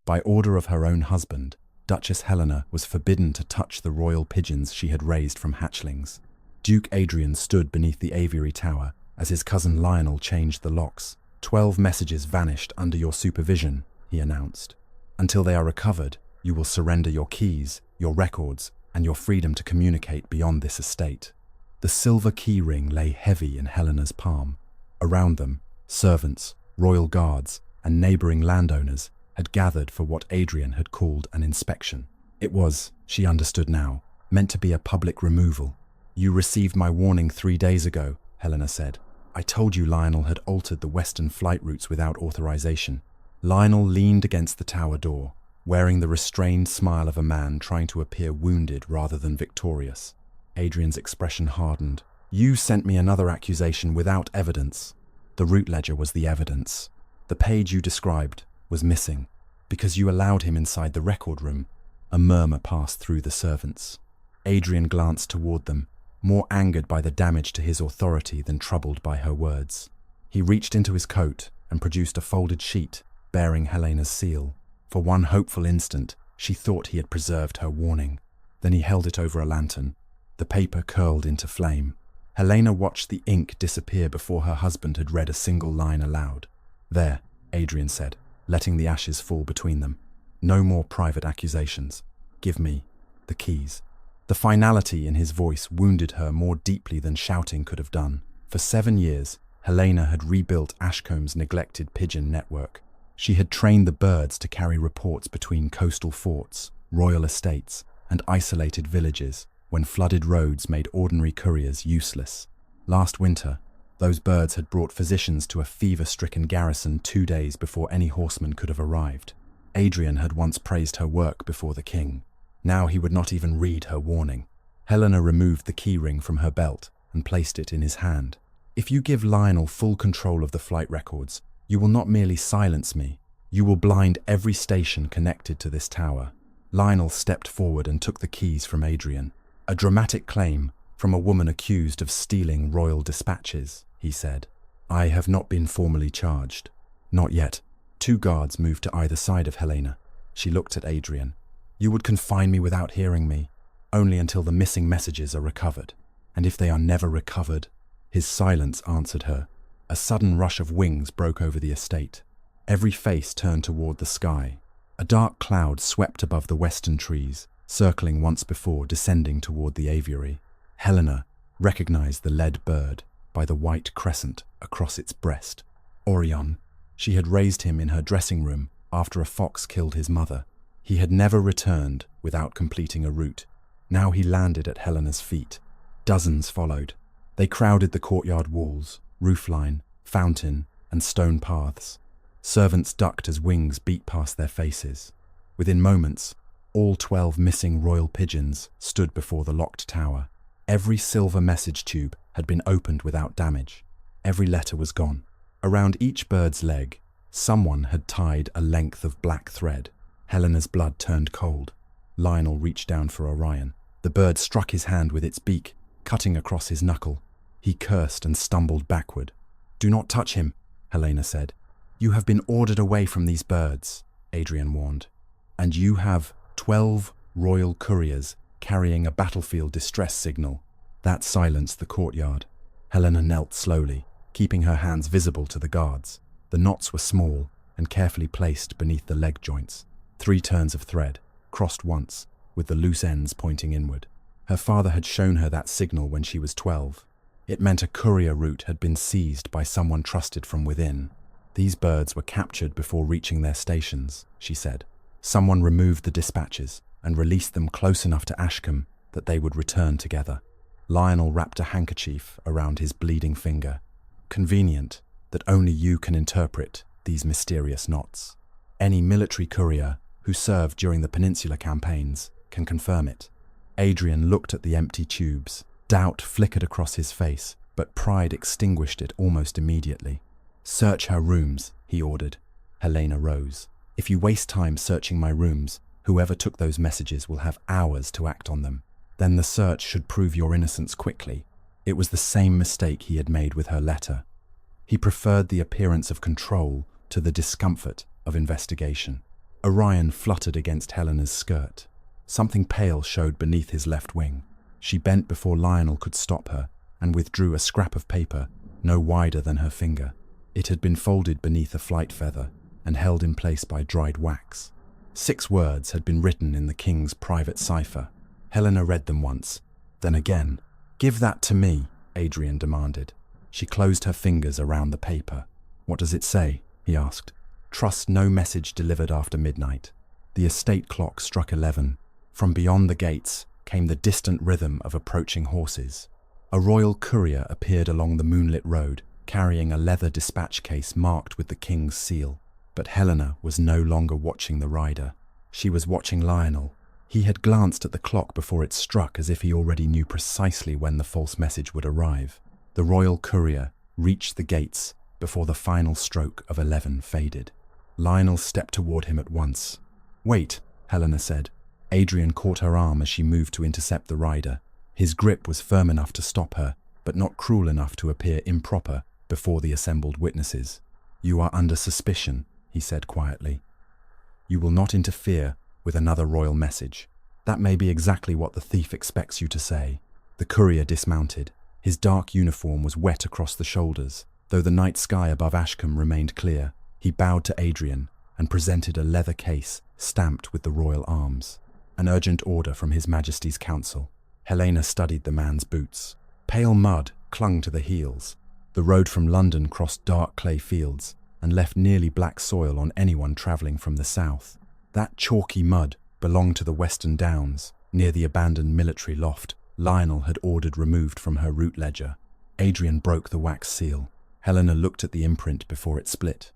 By order of her own husband, Duchess Helena was forbidden to touch the royal pigeons she had raised from hatchlings. Duke Adrian stood beneath the aviary tower as his cousin Lionel changed the locks. 12 messages vanished under your supervision, he announced. Until they are recovered, you will surrender your keys, your records, and your freedom to communicate beyond this estate. The silver key ring lay heavy in Helena's palm. Around them, servants, royal guards, and neighboring landowners had gathered for what Adrian had called an inspection. It was, she understood now, meant to be a public removal. You received my warning 3 days ago, Helena said. I told you Lionel had altered the western flight routes without authorization. Lionel leaned against the tower door, wearing the restrained smile of a man trying to appear wounded rather than victorious. Adrian's expression hardened. You sent me another accusation without evidence. The route ledger was the evidence. The page you described was missing because you allowed him inside the record room. A murmur passed through the servants. Adrian glanced toward them, more angered by the damage to his authority than troubled by her words. He reached into his coat and produced a folded sheet bearing Helena's seal. For one hopeful instant, she thought he had preserved her warning. Then he held it over a lantern. The paper curled into flame. Helena watched the ink disappear before her husband had read a single line aloud. There, Adrian said, letting the ashes fall between them. No more private accusations. Give me the keys. The finality in his voice wounded her more deeply than shouting could have done. For 7 years, Helena had rebuilt Ashcomb's neglected pigeon network. She had trained the birds to carry reports between coastal forts, royal estates, and isolated villages when flooded roads made ordinary couriers useless. Last winter, those birds had brought physicians to a fever-stricken garrison 2 days before any horseman could have arrived. Adrian had once praised her work before the king. Now he would not even read her warning. Helena removed the keyring from her belt and placed it in his hand. If you give Lionel full control of the flight records, you will not merely silence me, you will blind every station connected to this tower. Lionel stepped forward and took the keys from Adrian. A dramatic claim from a woman accused of stealing royal dispatches, he said. I have not been formally charged. Not yet. 2 guards moved to either side of Helena. She looked at Adrian. You would confine me without hearing me, only until the missing messages are recovered. And if they are never recovered? His silence answered her. A sudden rush of wings broke over the estate. Every face turned toward the sky. A dark cloud swept above the western trees, circling once before descending toward the aviary. Helena recognized the lead bird by the white crescent across its breast. Orion. She had raised him in her dressing room after a fox killed his mother. He had never returned without completing a route. Now he landed at Helena's feet. Dozens followed. They crowded the courtyard walls, roofline, fountain, and stone paths. Servants ducked as wings beat past their faces. Within moments, all 12 missing royal pigeons stood before the locked tower. Every silver message tube had been opened without damage. Every letter was gone. Around each bird's leg, someone had tied a length of black thread. Helena's blood turned cold. Lionel reached down for Orion. The bird struck his hand with its beak, cutting across his knuckle. He cursed and stumbled backward. Do not touch him, Helena said. You have been ordered away from these birds, Adrian warned. And you have 12 royal couriers carrying a battlefield distress signal. That silenced the courtyard. Helena knelt slowly, keeping her hands visible to the guards. The knots were small and carefully placed beneath the leg joints. 3 turns of thread, crossed once, with the loose ends pointing inward. Her father had shown her that signal when she was 12. It meant a courier route had been seized by someone trusted from within. These birds were captured before reaching their stations, she said. Someone removed the dispatches and released them close enough to Ashcombe that they would return together. Lionel wrapped a handkerchief around his bleeding finger. Convenient that only you can interpret these mysterious knots. Any military courier who served during the Peninsular campaigns can confirm it. Adrian looked at the empty tubes. Doubt flickered across his face, but pride extinguished it almost immediately. Search her rooms, he ordered. Helena rose. If you waste time searching my rooms, whoever took those messages will have hours to act on them. Then the search should prove your innocence quickly. It was the same mistake he had made with her letter. He preferred the appearance of control to the discomfort of investigation. Orion fluttered against Helena's skirt. Something pale showed beneath his left wing. She bent before Lionel could stop her and withdrew a scrap of paper no wider than her finger. It had been folded beneath a flight feather and held in place by dried wax. 6 words had been written in the king's private cipher. Helena read them once, then again. "Give that to me," Adrian demanded. She closed her fingers around the paper. "What does it say?" he asked. "Trust no message delivered after midnight." The estate clock struck 11. From beyond the gates came the distant rhythm of approaching horses. A royal courier appeared along the moonlit road, carrying a leather dispatch case marked with the king's seal. But Helena was no longer watching the rider. She was watching Lionel. He had glanced at the clock before it struck, as if he already knew precisely when the false message would arrive. The royal courier reached the gates before the final stroke of 11 faded. Lionel stepped toward him at once. "Wait," Helena said. Adrian caught her arm as she moved to intercept the rider. His grip was firm enough to stop her, but not cruel enough to appear improper before the assembled witnesses. "You are under suspicion," he said quietly. "You will not interfere with another royal message." "That may be exactly what the thief expects you to say." The courier dismounted. His dark uniform was wet across the shoulders, though the night sky above Ashcombe remained clear. He bowed to Adrian and presented a leather case stamped with the royal arms. An urgent order from His Majesty's Council. Helena studied the man's boots. Pale mud clung to the heels. The road from London crossed dark clay fields and left nearly black soil on anyone travelling from the south. That chalky mud belonged to the Western Downs, near the abandoned military loft Lionel had ordered removed from her route ledger. Adrian broke the wax seal. Helena looked at the imprint before it split.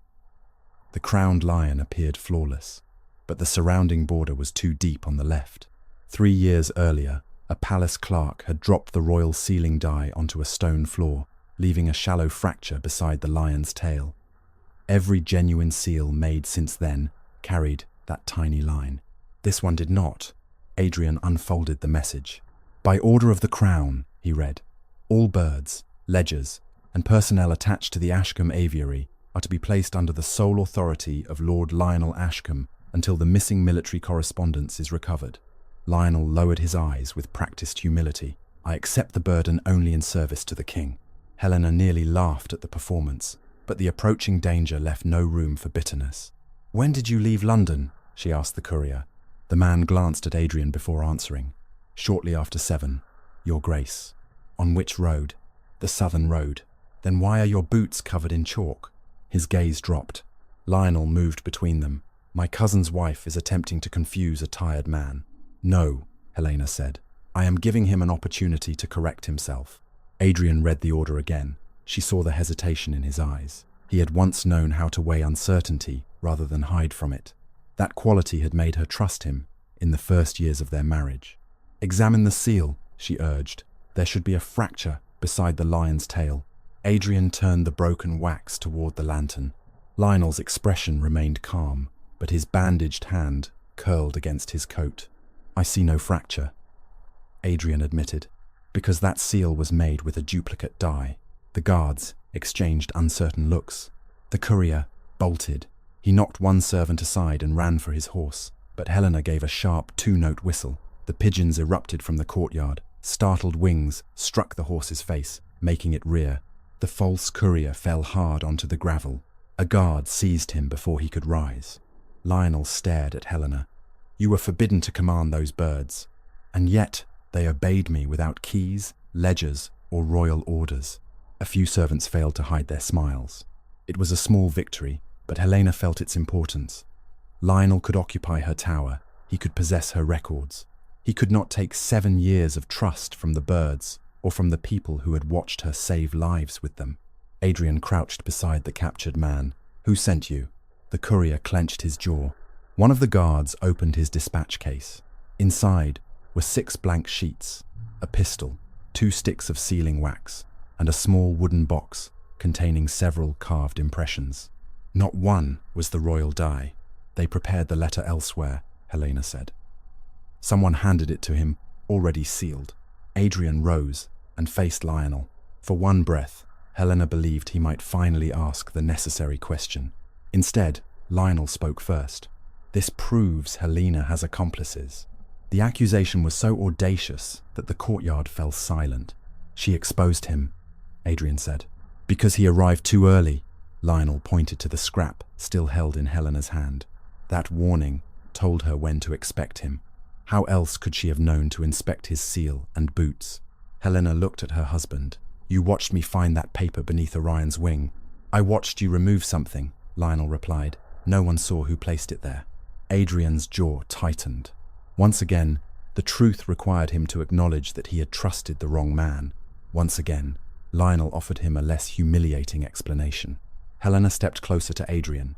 The crowned lion appeared flawless, but the surrounding border was too deep on the left. 3 years earlier, a palace clerk had dropped the royal sealing die onto a stone floor, leaving a shallow fracture beside the lion's tail. Every genuine seal made since then carried that tiny line. This one did not. Adrian unfolded the message. "By order of the Crown," he read, "all birds, ledgers, and personnel attached to the Ashcombe Aviary are to be placed under the sole authority of Lord Lionel Ashcombe until the missing military correspondence is recovered." Lionel lowered his eyes with practiced humility. "I accept the burden only in service to the king." Helena nearly laughed at the performance, but the approaching danger left no room for bitterness. "When did you leave London?" she asked the courier. The man glanced at Adrian before answering. "Shortly after 7, Your Grace." "On which road?" "The southern road." "Then why are your boots covered in chalk?" His gaze dropped. Lionel moved between them. "My cousin's wife is attempting to confuse a tired man." "No," Helena said. "I am giving him an opportunity to correct himself." Adrian read the order again. She saw the hesitation in his eyes. He had once known how to weigh uncertainty rather than hide from it. That quality had made her trust him in the first years of their marriage. "Examine the seal," she urged. "There should be a fracture beside the lion's tail." Adrian turned the broken wax toward the lantern. Lionel's expression remained calm, but his bandaged hand curled against his coat. "I see no fracture," Adrian admitted, "because that seal was made with a duplicate die." The guards exchanged uncertain looks. The courier bolted. He knocked one servant aside and ran for his horse, but Helena gave a sharp 2-note whistle. The pigeons erupted from the courtyard. Startled wings struck the horse's face, making it rear. The false courier fell hard onto the gravel. A guard seized him before he could rise. Lionel stared at Helena. "You were forbidden to command those birds, and yet they obeyed me without keys, ledgers, or royal orders." A few servants failed to hide their smiles. It was a small victory, but Helena felt its importance. Lionel could occupy her tower. He could possess her records. He could not take 7 years of trust from the birds or from the people who had watched her save lives with them. Adrian crouched beside the captured man. "Who sent you?" The courier clenched his jaw. One of the guards opened his dispatch case. Inside were 6 blank sheets, a pistol, 2 sticks of sealing wax, and a small wooden box containing several carved impressions. Not one was the royal die. "They prepared the letter elsewhere," Helena said. Someone handed it to him, already sealed. Adrian rose and faced Lionel. For one breath, Helena believed he might finally ask the necessary question. Instead, Lionel spoke first. This proves Helena has accomplices. The accusation was so audacious that the courtyard fell silent. She exposed him, Adrian said. Because he arrived too early, Lionel pointed to the scrap still held in Helena's hand. That warning told her when to expect him. How else could she have known to inspect his seal and boots? Helena looked at her husband. You watched me find that paper beneath Orion's wing. I watched you remove something, Lionel replied. No one saw who placed it there. Adrian's jaw tightened. Once again, the truth required him to acknowledge that he had trusted the wrong man. Once again, Lionel offered him a less humiliating explanation. Helena stepped closer to Adrian.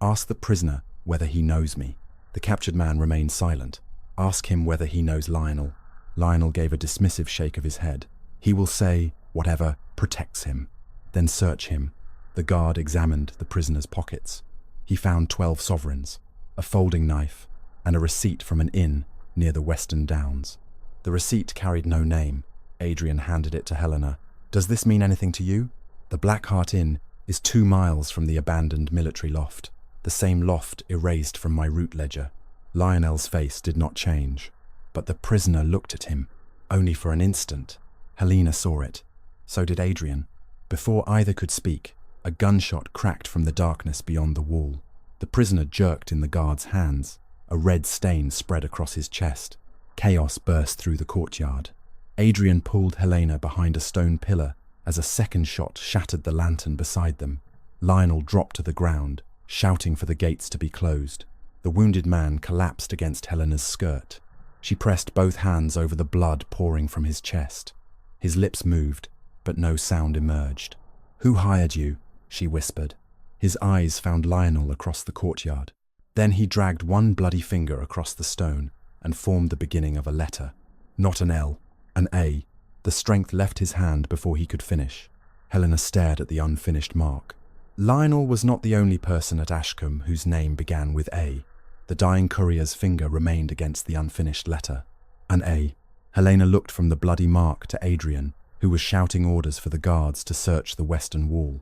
Ask the prisoner whether he knows me. The captured man remained silent. Ask him whether he knows Lionel. Lionel gave a dismissive shake of his head. He will say whatever protects him. Then search him. The guard examined the prisoner's pockets. He found 12 sovereigns, a folding knife, and a receipt from an inn near the Western Downs. The receipt carried no name. Adrian handed it to Helena. Does this mean anything to you? The Black Hart Inn is 2 miles from the abandoned military loft, the same loft erased from my route ledger. Lionel's face did not change, but the prisoner looked at him. Only for an instant. Helena saw it. So did Adrian. Before either could speak, a gunshot cracked from the darkness beyond the wall. The prisoner jerked in the guard's hands. A red stain spread across his chest. Chaos burst through the courtyard. Adrian pulled Helena behind a stone pillar as a second shot shattered the lantern beside them. Lionel dropped to the ground, shouting for the gates to be closed. The wounded man collapsed against Helena's skirt. She pressed both hands over the blood pouring from his chest. His lips moved, but no sound emerged. Who hired you? She whispered. His eyes found Lionel across the courtyard. Then he dragged one bloody finger across the stone and formed the beginning of a letter. Not an L, an A. The strength left his hand before he could finish. Helena stared at the unfinished mark. Lionel was not the only person at Ashcombe whose name began with A. The dying courier's finger remained against the unfinished letter. An A. Helena looked from the bloody mark to Adrian, who was shouting orders for the guards to search the western wall.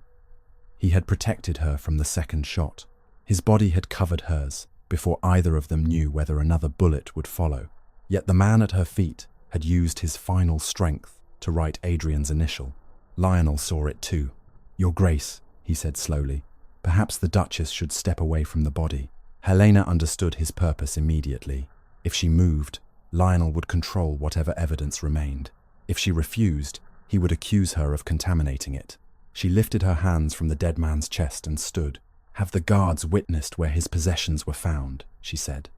He had protected her from the second shot. His body had covered hers before either of them knew whether another bullet would follow. Yet the man at her feet had used his final strength to write Adrian's initial. Lionel saw it too. Your Grace, he said slowly. Perhaps the Duchess should step away from the body. Helena understood his purpose immediately. If she moved, Lionel would control whatever evidence remained. If she refused, he would accuse her of contaminating it. She lifted her hands from the dead man's chest and stood. Have the guards witnessed where his possessions were found, she said.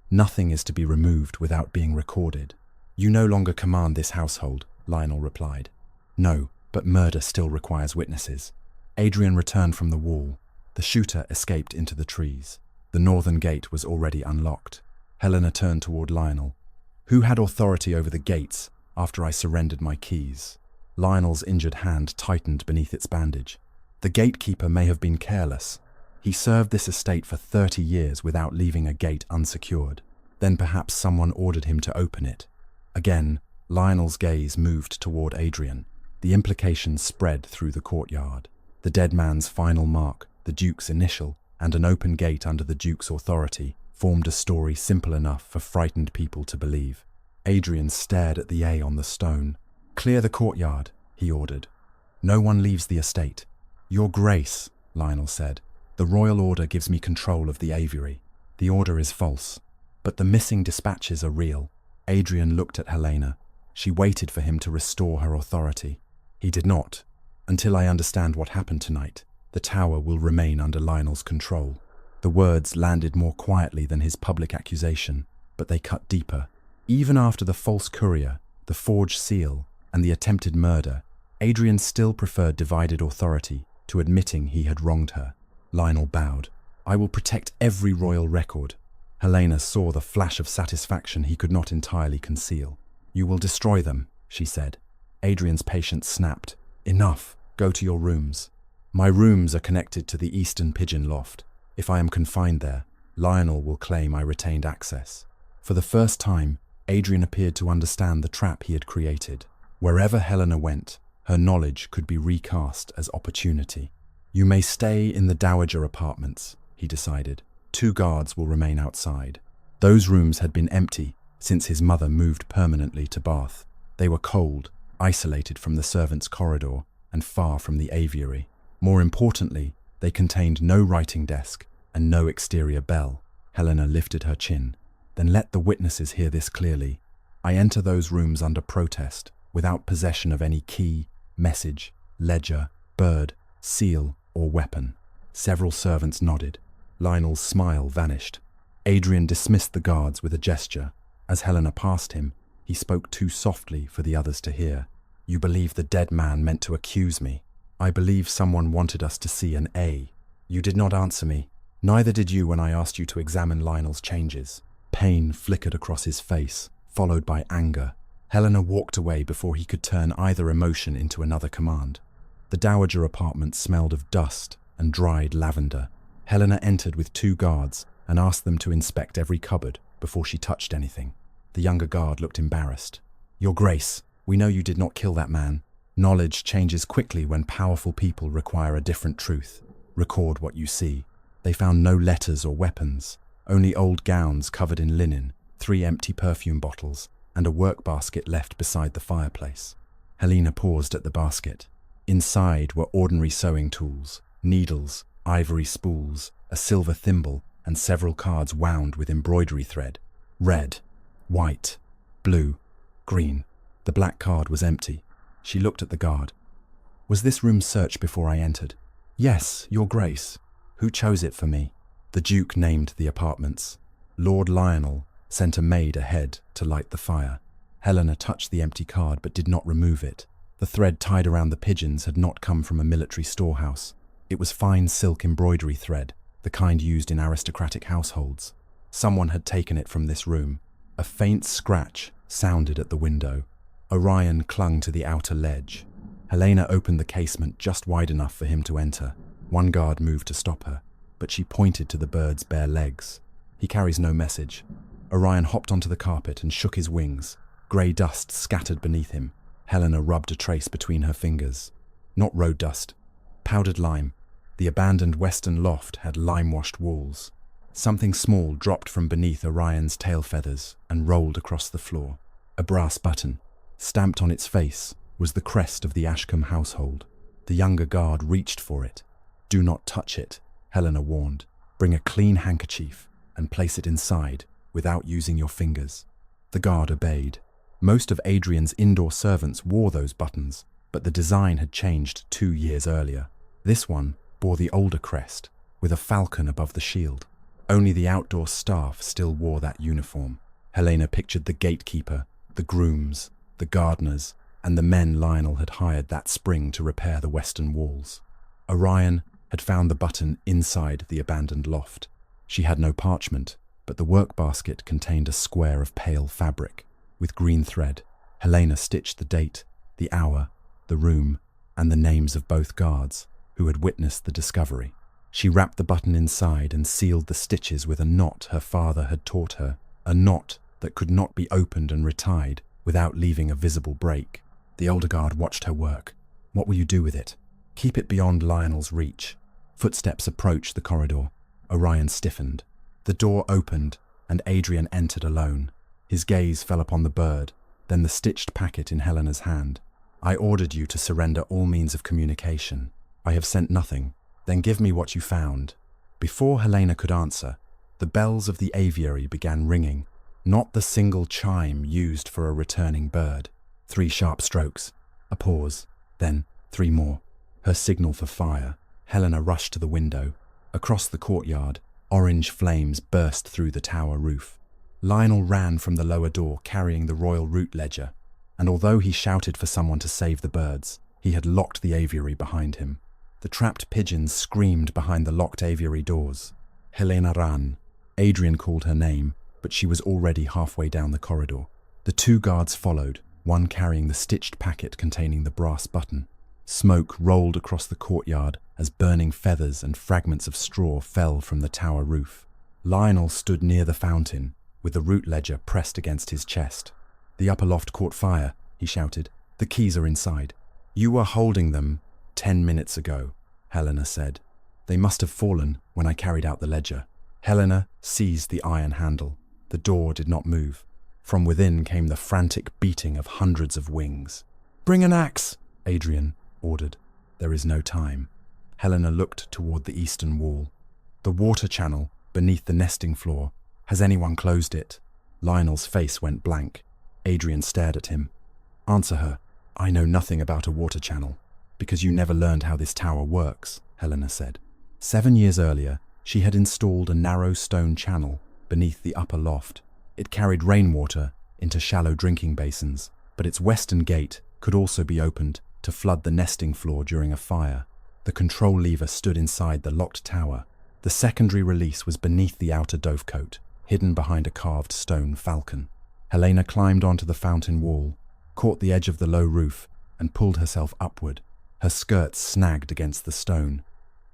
Nothing is to be removed without being recorded. You no longer command this household, Lionel replied. No, but murder still requires witnesses. Adrian returned from the wall. The shooter escaped into the trees. The northern gate was already unlocked. Helena turned toward Lionel. Who had authority over the gates after I surrendered my keys? Lionel's injured hand tightened beneath its bandage. The gatekeeper may have been careless. He served this estate for 30 years without leaving a gate unsecured. Then perhaps someone ordered him to open it. Again, Lionel's gaze moved toward Adrian. The implications spread through the courtyard. The dead man's final mark, the Duke's initial, and an open gate under the Duke's authority formed a story simple enough for frightened people to believe. Adrian stared at the A on the stone. Clear the courtyard, he ordered. No one leaves the estate. Your Grace, Lionel said. The royal order gives me control of the aviary. The order is false, but the missing dispatches are real. Adrian looked at Helena. She waited for him to restore her authority. He did not. Until I understand what happened tonight, the tower will remain under Lionel's control. The words landed more quietly than his public accusation, but they cut deeper. Even after the false courier, the forged seal, and the attempted murder, Adrian still preferred divided authority to admitting he had wronged her. Lionel bowed. I will protect every royal record. Helena saw the flash of satisfaction he could not entirely conceal. You will destroy them, she said. Adrian's patience snapped. Enough. Go to your rooms. My rooms are connected to the eastern pigeon loft. If I am confined there, Lionel will claim I retained access. For the first time, Adrian appeared to understand the trap he had created. Wherever Helena went, her knowledge could be recast as opportunity. You may stay in the dowager apartments, he decided. 2 guards will remain outside. Those rooms had been empty since his mother moved permanently to Bath. They were cold, isolated from the servants' corridor, and far from the aviary. More importantly, they contained no writing desk and no exterior bell. Helena lifted her chin. Then let the witnesses hear this clearly. I enter those rooms under protest, without possession of any key, message, ledger, bird, seal, or weapon. Several servants nodded. Lionel's smile vanished. Adrian dismissed the guards with a gesture. As Helena passed him, he spoke too softly for the others to hear. You believe the dead man meant to accuse me. I believe someone wanted us to see an A. You did not answer me. Neither did you when I asked you to examine Lionel's changes. Pain flickered across his face, followed by anger. Helena walked away before he could turn either emotion into another command. The dowager apartment smelled of dust and dried lavender. Helena entered with 2 guards and asked them to inspect every cupboard before she touched anything. The younger guard looked embarrassed. Your Grace, we know you did not kill that man. Knowledge changes quickly when powerful people require a different truth. Record what you see. They found no letters or weapons, only old gowns covered in linen, 3 empty perfume bottles, and a work basket left beside the fireplace. Helena paused at the basket. Inside were ordinary sewing tools, needles, ivory spools, a silver thimble, and several cards wound with embroidery thread. Red, white, blue, green. The black card was empty. She looked at the guard. Was this room searched before I entered? Yes, Your Grace. Who chose it for me? The Duke named the apartments. Lord Lionel sent a maid ahead to light the fire. Helena touched the empty card but did not remove it. The thread tied around the pigeons had not come from a military storehouse. It was fine silk embroidery thread, the kind used in aristocratic households. Someone had taken it from this room. A faint scratch sounded at the window. Orion clung to the outer ledge. Helena opened the casement just wide enough for him to enter. One guard moved to stop her, but she pointed to the bird's bare legs. He carries no message. Orion hopped onto the carpet and shook his wings. Grey dust scattered beneath him. Helena rubbed a trace between her fingers. Not road dust. Powdered lime. The abandoned western loft had lime-washed walls. Something small dropped from beneath Orion's tail feathers and rolled across the floor. A brass button. Stamped on its face was the crest of the Ashcombe household. The younger guard reached for it. Do not touch it, Helena warned. Bring a clean handkerchief and place it inside without using your fingers. The guard obeyed. Most of Adrian's indoor servants wore those buttons, but the design had changed 2 years earlier. This one bore the older crest, with a falcon above the shield. Only the outdoor staff still wore that uniform. Helena pictured the gatekeeper, the grooms, the gardeners, and the men Lionel had hired that spring to repair the western walls. Orion had found the button inside the abandoned loft. She had no parchment, but the work basket contained a square of pale fabric. With green thread, Helena stitched the date, the hour, the room, and the names of both guards who had witnessed the discovery. She wrapped the button inside and sealed the stitches with a knot her father had taught her, a knot that could not be opened and retied without leaving a visible break. The older guard watched her work. What will you do with it? Keep it beyond Lionel's reach. Footsteps approached the corridor. Orion stiffened. The door opened, and Adrian entered alone. His gaze fell upon the bird, then the stitched packet in Helena's hand. I ordered you to surrender all means of communication. I have sent nothing. Then give me what you found. Before Helena could answer, the bells of the aviary began ringing, not the single chime used for a returning bird. 3 sharp strokes, a pause, then 3 more. Her signal for fire. Helena rushed to the window. Across the courtyard, orange flames burst through the tower roof. Lionel ran from the lower door carrying the royal route ledger, and although he shouted for someone to save the birds, he had locked the aviary behind him. The trapped pigeons screamed behind the locked aviary doors. Helena ran. Adrian called her name, but she was already halfway down the corridor. The 2 guards followed, one carrying the stitched packet containing the brass button. Smoke rolled across the courtyard as burning feathers and fragments of straw fell from the tower roof. Lionel stood near the fountain, with the route ledger pressed against his chest. The upper loft caught fire, he shouted. The keys are inside. You were holding them 10 minutes ago, Helena said. They must have fallen when I carried out the ledger. Helena seized the iron handle. The door did not move. From within came the frantic beating of hundreds of wings. "Bring an axe," Adrian ordered. "There is no time." Helena looked toward the eastern wall. "The water channel, beneath the nesting floor. Has anyone closed it?" Lionel's face went blank. Adrian stared at him. "Answer her." "I know nothing about a water channel, because you never learned how this tower works," Helena said. 7 years earlier, she had installed a narrow stone channel beneath the upper loft. It carried rainwater into shallow drinking basins, but its western gate could also be opened to flood the nesting floor during a fire. The control lever stood inside the locked tower. The secondary release was beneath the outer dovecote, hidden behind a carved stone falcon. Helena climbed onto the fountain wall, caught the edge of the low roof, and pulled herself upward. Her skirts snagged against the stone.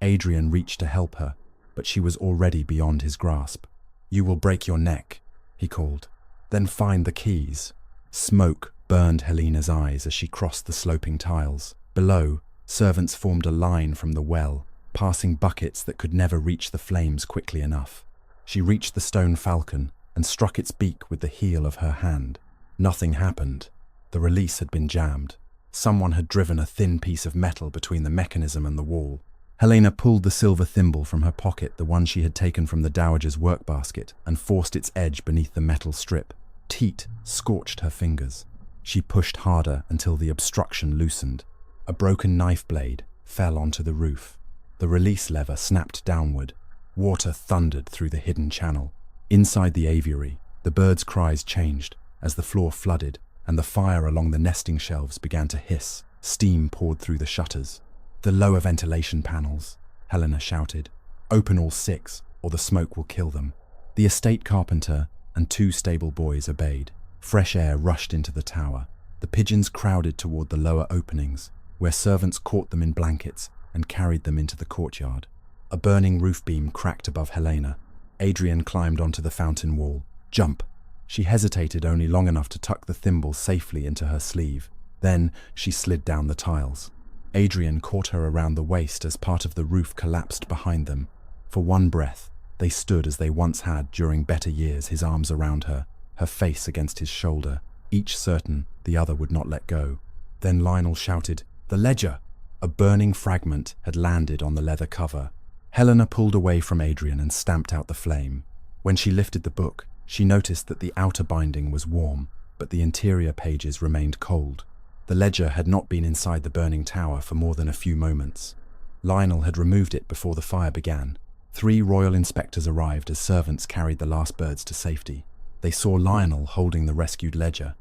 Adrian reached to help her, but she was already beyond his grasp. "You will break your neck," he called. "Then find the keys." Smoke burned Helena's eyes as she crossed the sloping tiles. Below, servants formed a line from the well, passing buckets that could never reach the flames quickly enough. She reached the stone falcon and struck its beak with the heel of her hand. Nothing happened. The release had been jammed. Someone had driven a thin piece of metal between the mechanism and the wall. Helena pulled the silver thimble from her pocket, the one she had taken from the dowager's workbasket, and forced its edge beneath the metal strip. Teat scorched her fingers. She pushed harder until the obstruction loosened. A broken knife blade fell onto the roof. The release lever snapped downward. Water thundered through the hidden channel. Inside the aviary, the birds' cries changed as the floor flooded and the fire along the nesting shelves began to hiss. Steam poured through the shutters. "The lower ventilation panels," Helena shouted. "Open all 6, or the smoke will kill them." The estate carpenter and 2 stable boys obeyed. Fresh air rushed into the tower. The pigeons crowded toward the lower openings, where servants caught them in blankets and carried them into the courtyard. A burning roof beam cracked above Helena. Adrian climbed onto the fountain wall. "Jump!" She hesitated only long enough to tuck the thimble safely into her sleeve. Then she slid down the tiles. Adrian caught her around the waist as part of the roof collapsed behind them. For one breath, they stood as they once had during better years, his arms around her, her face against his shoulder, each certain the other would not let go. Then Lionel shouted, "The ledger!" A burning fragment had landed on the leather cover. Helena pulled away from Adrian and stamped out the flame. When she lifted the book, she noticed that the outer binding was warm, but the interior pages remained cold. The ledger had not been inside the burning tower for more than a few moments. Lionel had removed it before the fire began. 3 royal inspectors arrived as servants carried the last birds to safety. They saw Lionel holding the rescued ledger.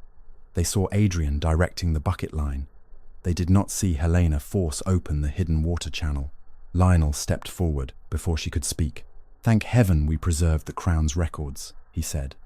They saw Adrian directing the bucket line. They did not see Helena force open the hidden water channel. Lionel stepped forward before she could speak. "Thank heaven we preserved the Crown's records," he said.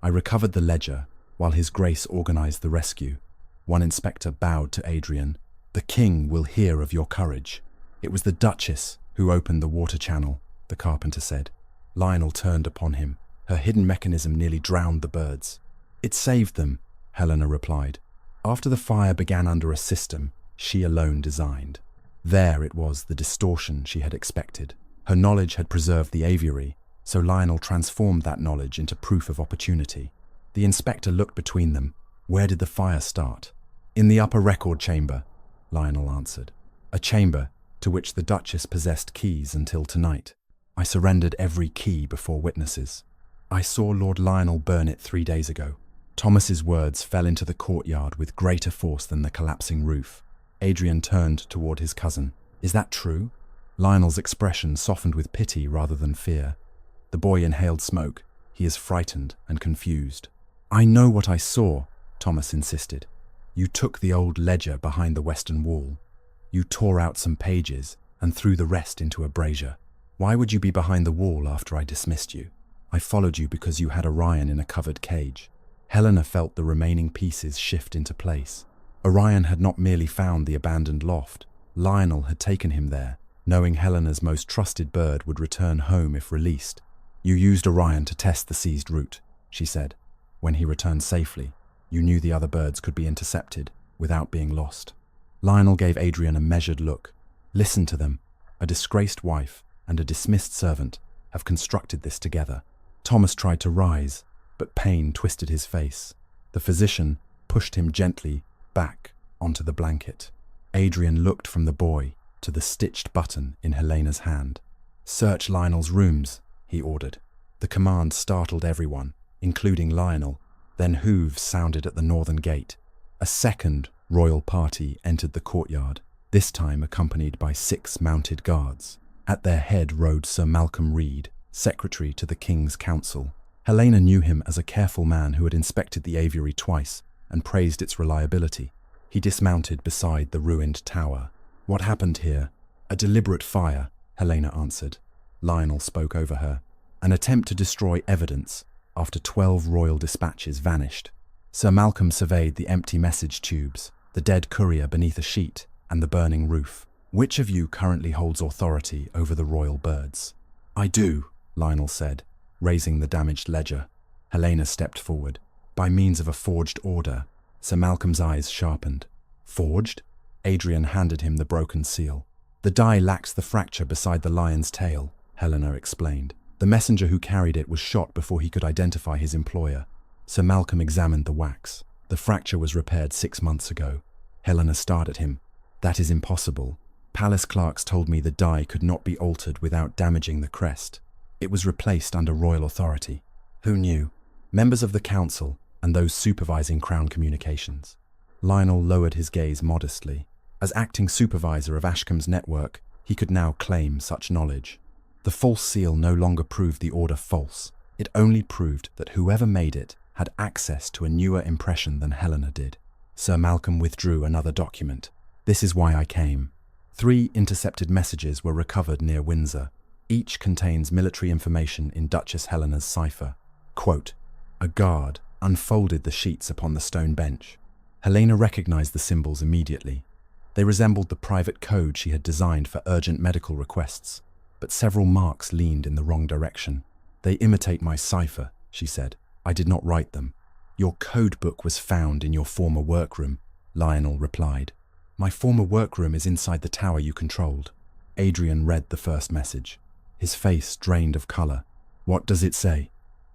"I recovered the ledger while His Grace organized the rescue." One inspector bowed to Adrian. "The king will hear of your courage." "It was the Duchess who opened the water channel," the carpenter said. Lionel turned upon him. Her hidden mechanism nearly drowned the birds. "It saved them," Helena replied. "After the fire began under a system she alone designed." There it was, the distortion she had expected. Her knowledge had preserved the aviary, so Lionel transformed that knowledge into proof of opportunity. The inspector looked between them. "Where did the fire start?" "In the upper record chamber," Lionel answered. "A chamber to which the Duchess possessed keys until tonight. I surrendered every key before witnesses. I saw Lord Lionel burn it 3 days ago." Thomas's words fell into the courtyard with greater force than the collapsing roof. Adrian turned toward his cousin. "Is that true?" Lionel's expression softened with pity rather than fear. The boy inhaled smoke. He is frightened and confused. "I know what I saw," Thomas insisted. "You took the old ledger behind the western wall. You tore out some pages and threw the rest into a brazier. Why would you be behind the wall after I dismissed you? I followed you because you had Orion in a covered cage." Helena felt the remaining pieces shift into place. Orion had not merely found the abandoned loft. Lionel had taken him there, knowing Helena's most trusted bird would return home if released. "You used Orion to test the seized route," she said. "When he returned safely, you knew the other birds could be intercepted without being lost." Lionel gave Adrian a measured look. "Listen to them. A disgraced wife and a dismissed servant. have constructed this together. Thomas tried to rise, but pain twisted his face. The physician pushed him gently back onto the blanket. Adrian looked from the boy to the stitched button in Helena's hand. "Search Lionel's rooms," he ordered. The command startled everyone, including Lionel. Then hooves sounded at the northern gate. A second royal party entered the courtyard, this time accompanied by 6 mounted guards. At their head rode Sir Malcolm Reed, secretary to the King's Council. Helena knew him as a careful man who had inspected the aviary twice and praised its reliability. He dismounted beside the ruined tower. "What happened here?" "A deliberate fire," Helena answered. Lionel spoke over her. "An attempt to destroy evidence after 12 royal dispatches vanished." Sir Malcolm surveyed the empty message tubes, the dead courier beneath a sheet, and the burning roof. "Which of you currently holds authority over the royal birds?" "I do," Lionel said, raising the damaged ledger. Helena stepped forward. "By means of a forged order." Sir Malcolm's eyes sharpened. "Forged?" Adrian handed him the broken seal. "The die lacks the fracture beside the lion's tail," Helena explained. "The messenger who carried it was shot before he could identify his employer." Sir Malcolm examined the wax. "The fracture was repaired 6 months ago." Helena stared at him. "That is impossible. Palace clerks told me the die could not be altered without damaging the crest. It was replaced under royal authority." "Who knew?" "Members of the council and those supervising Crown communications." Lionel lowered his gaze modestly. As acting supervisor of Ashcombe's network, he could now claim such knowledge. The false seal no longer proved the order false. It only proved that whoever made it had access to a newer impression than Helena did. Sir Malcolm withdrew another document. "This is why I came." 3 intercepted messages were recovered near Windsor. Each contains military information in Duchess Helena's cipher. Quote, "A guard unfolded the sheets upon the stone bench." Helena recognized the symbols immediately. They resembled the private code she had designed for urgent medical requests, but several marks leaned in the wrong direction. "They imitate my cipher," she said. "I did not write them." "Your code book was found in your former workroom," Lionel replied. "My former workroom is inside the tower you controlled." Adrian read the first message. His face drained of color. "What does it say?"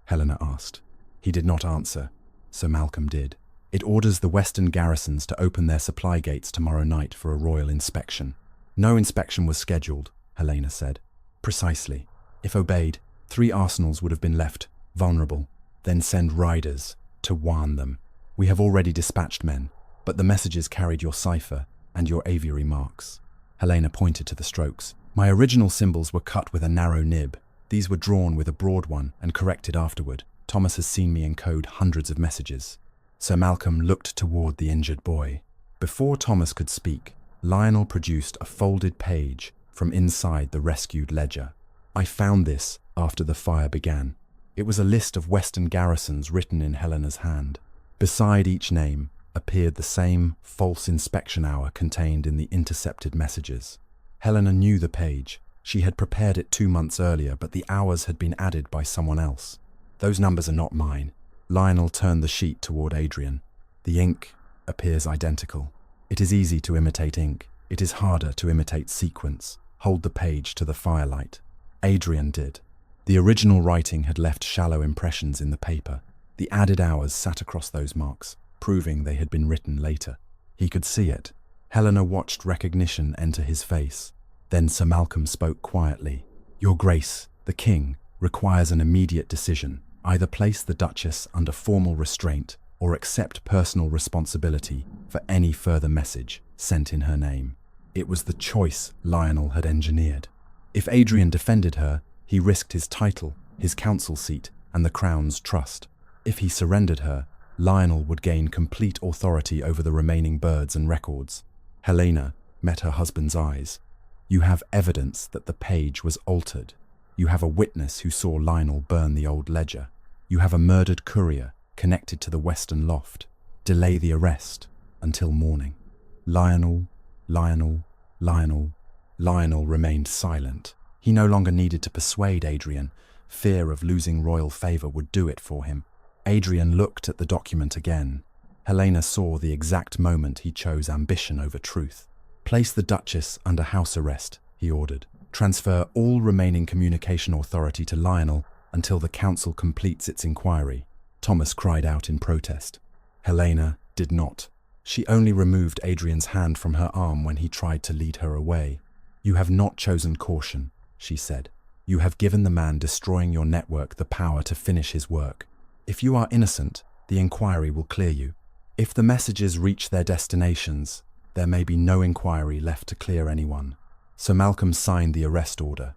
Helena asked. He did not answer. Sir Malcolm did. "It orders the western garrisons to open their supply gates tomorrow night for a royal inspection." "No inspection was scheduled," Helena said. "Precisely. If obeyed, 3 arsenals would have been left vulnerable. Then send riders to warn them. We have already dispatched men, but the messages carried your cipher and your aviary marks." Helena pointed to the strokes. "My original symbols were cut with a narrow nib. These were drawn with a broad one and corrected afterward. Thomas has seen me encode hundreds of messages." Sir Malcolm looked toward the injured boy. Before Thomas could speak, Lionel produced a folded page from inside the rescued ledger. "I found this after the fire began." It was a list of western garrisons written in Helena's hand. Beside each name appeared the same false inspection hour contained in the intercepted messages. Helena knew the page. She had prepared it 2 months earlier, but the hours had been added by someone else. "Those numbers are not mine." Lionel turned the sheet toward Adrian. "The ink appears identical. It is easy to imitate ink. It is harder to imitate sequence. Hold the page to the firelight." Adrian did. The original writing had left shallow impressions in the paper. The added hours sat across those marks, proving they had been written later. He could see it. Helena watched recognition enter his face. Then Sir Malcolm spoke quietly. "Your Grace, the King, requires an immediate decision. Either place the Duchess under formal restraint or accept personal responsibility for any further message sent in her name." It was the choice Lionel had engineered. If Adrian defended her, he risked his title, his council seat, and the Crown's trust. If he surrendered her, Lionel would gain complete authority over the remaining birds and records. Helena met her husband's eyes. "You have evidence that the page was altered. You have a witness who saw Lionel burn the old ledger. You have a murdered courier connected to the western loft. Delay the arrest until morning." Lionel remained silent. He no longer needed to persuade Adrian. Fear of losing royal favor would do it for him. Adrian looked at the document again. Helena saw the exact moment he chose ambition over truth. "Place the Duchess under house arrest," he ordered. Transfer all remaining communication authority to Lionel until the council completes its inquiry. Thomas cried out in protest. Helena did not. She only removed Adrian's hand from her arm when he tried to lead her away. "You have not chosen caution," she said. "You have given the man destroying your network the power to finish his work. If you are innocent, the inquiry will clear you. If the messages reach their destinations, there may be no inquiry left to clear anyone." Sir Malcolm signed the arrest order.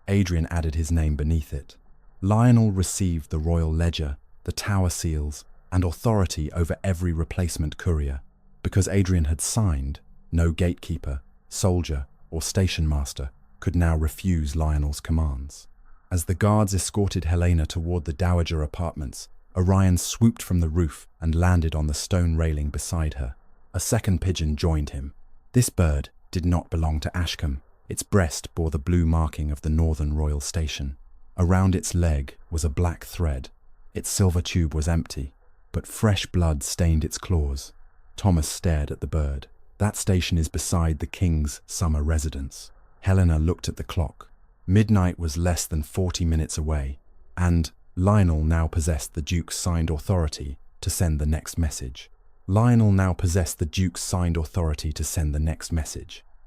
Adrian added his name beneath it. Lionel received the royal ledger, the tower seals, and authority over every replacement courier. Because Adrian had signed, no gatekeeper, soldier, or station master could now refuse Lionel's commands. As the guards escorted Helena toward the dowager apartments, Orion swooped from the roof and landed on the stone railing beside her. A second pigeon joined him. This bird did not belong to Ashcombe. Its breast bore the blue marking of the Northern Royal Station. Around its leg was a black thread. Its silver tube was empty, but fresh blood stained its claws. Thomas stared at the bird. "That station is beside the king's summer residence." Helena looked at the clock. Midnight was less than 40 minutes away, and Lionel now possessed the Duke's signed authority to send the next message.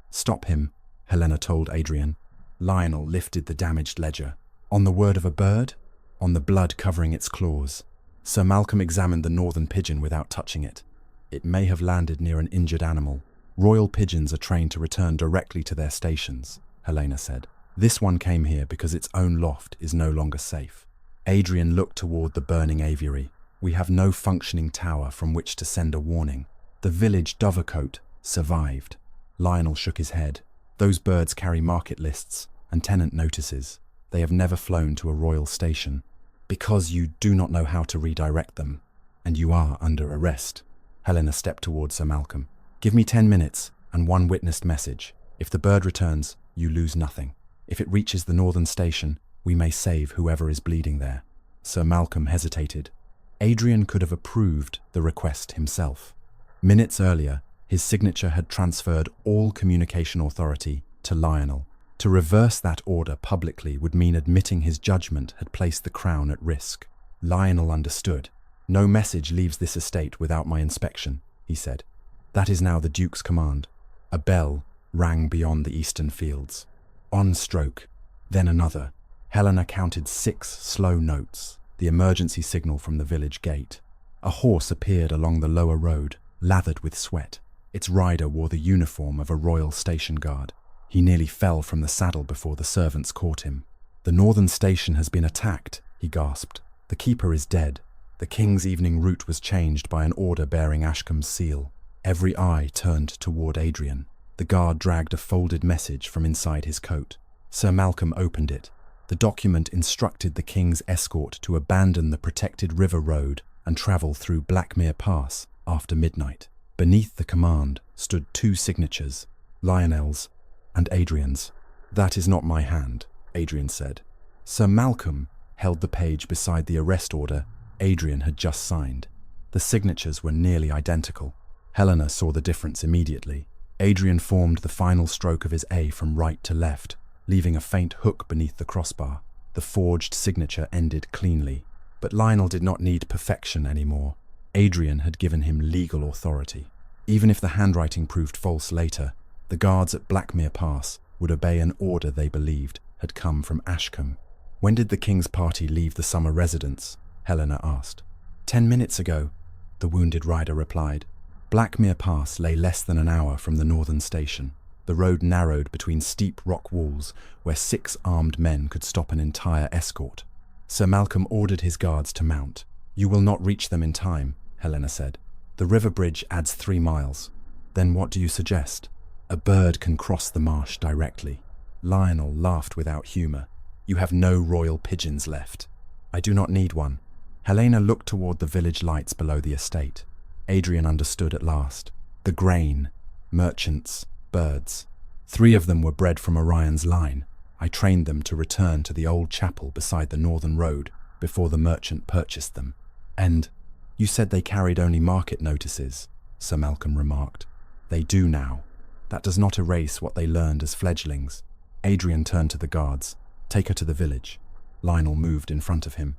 "Stop him," Helena told Adrian. Lionel lifted the damaged ledger. "On the word of a bird? On the blood covering its claws." Sir Malcolm examined the northern pigeon without touching it. It may have landed near an injured animal. "Royal pigeons are trained to return directly to their stations," Helena said. "This one came here because its own loft is no longer safe." Adrian looked toward the burning aviary. "We have no functioning tower from which to send a warning. The village Dovercote survived." Lionel shook his head. "Those birds carry market lists and tenant notices. They have never flown to a royal station." "Because you do not know how to redirect them, and you are under arrest." Helena stepped toward Sir Malcolm. "Give me 10 minutes and one witnessed message. If the bird returns, you lose nothing. If it reaches the northern station, we may save whoever is bleeding there." Sir Malcolm hesitated. Adrian could have approved the request himself. Minutes earlier, his signature had transferred all communication authority to Lionel. To reverse that order publicly would mean admitting his judgment had placed the crown at risk. Lionel understood. "No message leaves this estate without my inspection," he said. "That is now the Duke's command." A bell rang beyond the eastern fields. On stroke, then another. Helena counted 6 slow notes, the emergency signal from the village gate. A horse appeared along the lower road, lathered with sweat. Its rider wore the uniform of a royal station guard. He nearly fell from the saddle before the servants caught him. "The northern station has been attacked," he gasped. "The keeper is dead." The king's evening route was changed by an order bearing Ashcombe's seal. Every eye turned toward Adrian. The guard dragged a folded message from inside his coat. Sir Malcolm opened it. The document instructed the king's escort to abandon the protected river road and travel through Blackmere Pass after midnight. Beneath the command stood 2 signatures, Lionel's and Adrian's. "That is not my hand," Adrian said. Sir Malcolm held the page beside the arrest order Adrian had just signed. The signatures were nearly identical. Helena saw the difference immediately. Adrian formed the final stroke of his A from right to left, leaving a faint hook beneath the crossbar. The forged signature ended cleanly. But Lionel did not need perfection anymore. Adrian had given him legal authority. Even if the handwriting proved false later, the guards at Blackmere Pass would obey an order they believed had come from Ashcombe. "When did the king's party leave the summer residence?" Helena asked. 10 minutes ago," the wounded rider replied. Blackmere Pass lay less than an hour from the northern station. The road narrowed between steep rock walls where 6 armed men could stop an entire escort. Sir Malcolm ordered his guards to mount. "You will not reach them in time," Helena said. "The river bridge adds 3 miles. Then what do you suggest?" "A bird can cross the marsh directly." Lionel laughed without humour. "You have no royal pigeons left." "I do not need one." Helena looked toward the village lights below the estate. Adrian understood at last. The grain, merchants, birds. 3 of them were bred from Orion's line. I trained them to return to the old chapel beside the northern road before the merchant purchased them. "And you said they carried only market notices," Sir Malcolm remarked. "They do now. That does not erase what they learned as fledglings. Adrian turned to the guards. Take her to the village. Lionel moved in front of him.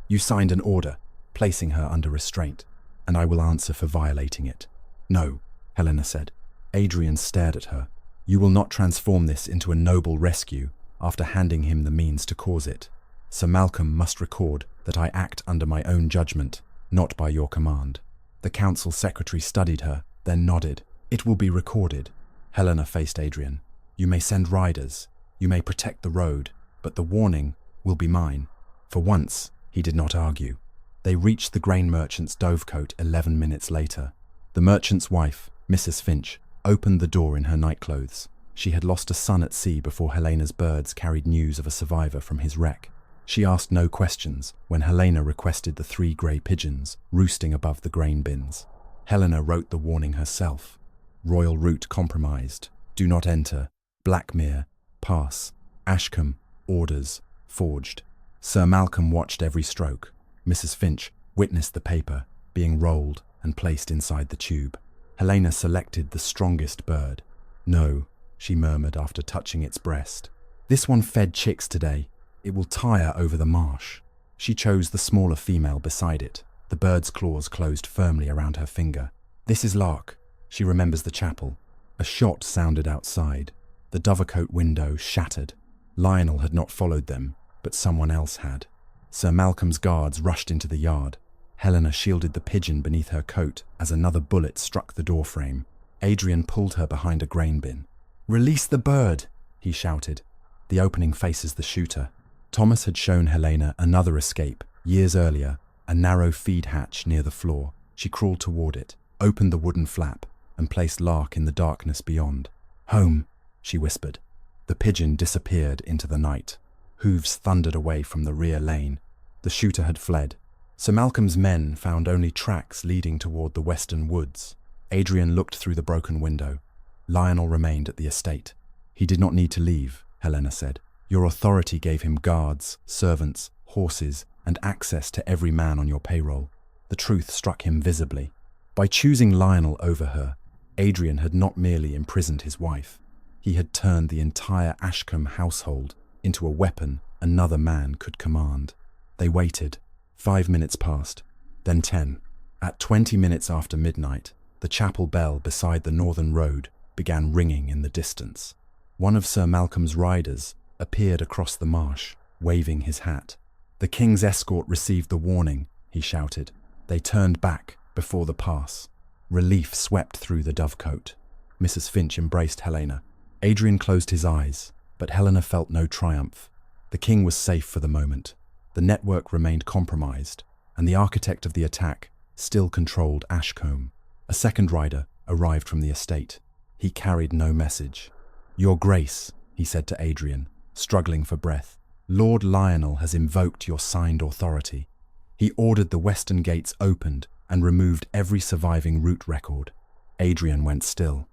You signed an order, placing her under restraint, and I will answer for violating it. No, Helena said. Adrian stared at her. You will not transform this into a noble rescue after handing him the means to cause it. Sir Malcolm must record that I act under my own judgment, not by your command. The council secretary studied her, then nodded. It will be recorded. Helena faced Adrian. You may send riders, you may protect the road, but the warning will be mine. For once, he did not argue. They reached the grain merchant's dovecote 11 minutes later. The merchant's wife, Mrs. Finch, opened the door in her nightclothes. She had lost a son at sea before Helena's birds carried news of a survivor from his wreck. She asked no questions when Helena requested the 3 grey pigeons roosting above the grain bins. Helena wrote the warning herself. Royal route compromised. Do not enter. Blackmere. Pass. Ashcombe. Orders. Forged. Sir Malcolm watched every stroke. Mrs. Finch witnessed the paper being rolled and placed inside the tube. Helena selected the strongest bird. No, she murmured after touching its breast. This one fed chicks today. It will tire over the marsh. She chose the smaller female beside it. The bird's claws closed firmly around her finger. This is Lark. She remembers the chapel. A shot sounded outside. The dovecote window shattered. Lionel had not followed them, but someone else had. Sir Malcolm's guards rushed into the yard. Helena shielded the pigeon beneath her coat as another bullet struck the doorframe. Adrian pulled her behind a grain bin. Release the bird, he shouted. The opening faces the shooter. Thomas had shown Helena another escape, years earlier, a narrow feed hatch near the floor. She crawled toward it, opened the wooden flap, and placed Lark in the darkness beyond. Home, she whispered. The pigeon disappeared into the night. Hooves thundered away from the rear lane. The shooter had fled. Sir Malcolm's men found only tracks leading toward the western woods. Adrian looked through the broken window. Lionel remained at the estate. He did not need to leave, Helena said. Your authority gave him guards, servants, horses, and access to every man on your payroll. The truth struck him visibly. By choosing Lionel over her, Adrian had not merely imprisoned his wife. He had turned the entire Ashcombe household into a weapon another man could command. They waited. 5 minutes passed, then 10. At 20 minutes after midnight, the chapel bell beside the northern road began ringing in the distance. One of Sir Malcolm's riders appeared across the marsh, waving his hat. The king's escort received the warning, he shouted. They turned back before the pass. Relief swept through the dovecote. Mrs. Finch embraced Helena. Adrian closed his eyes, but Helena felt no triumph. The king was safe for the moment. The network remained compromised, and the architect of the attack still controlled Ashcombe. A second rider arrived from the estate. He carried no message. Your Grace, he said to Adrian, struggling for breath, Lord Lionel has invoked your signed authority. He ordered the western gates opened and removed every surviving route record. Adrian went still.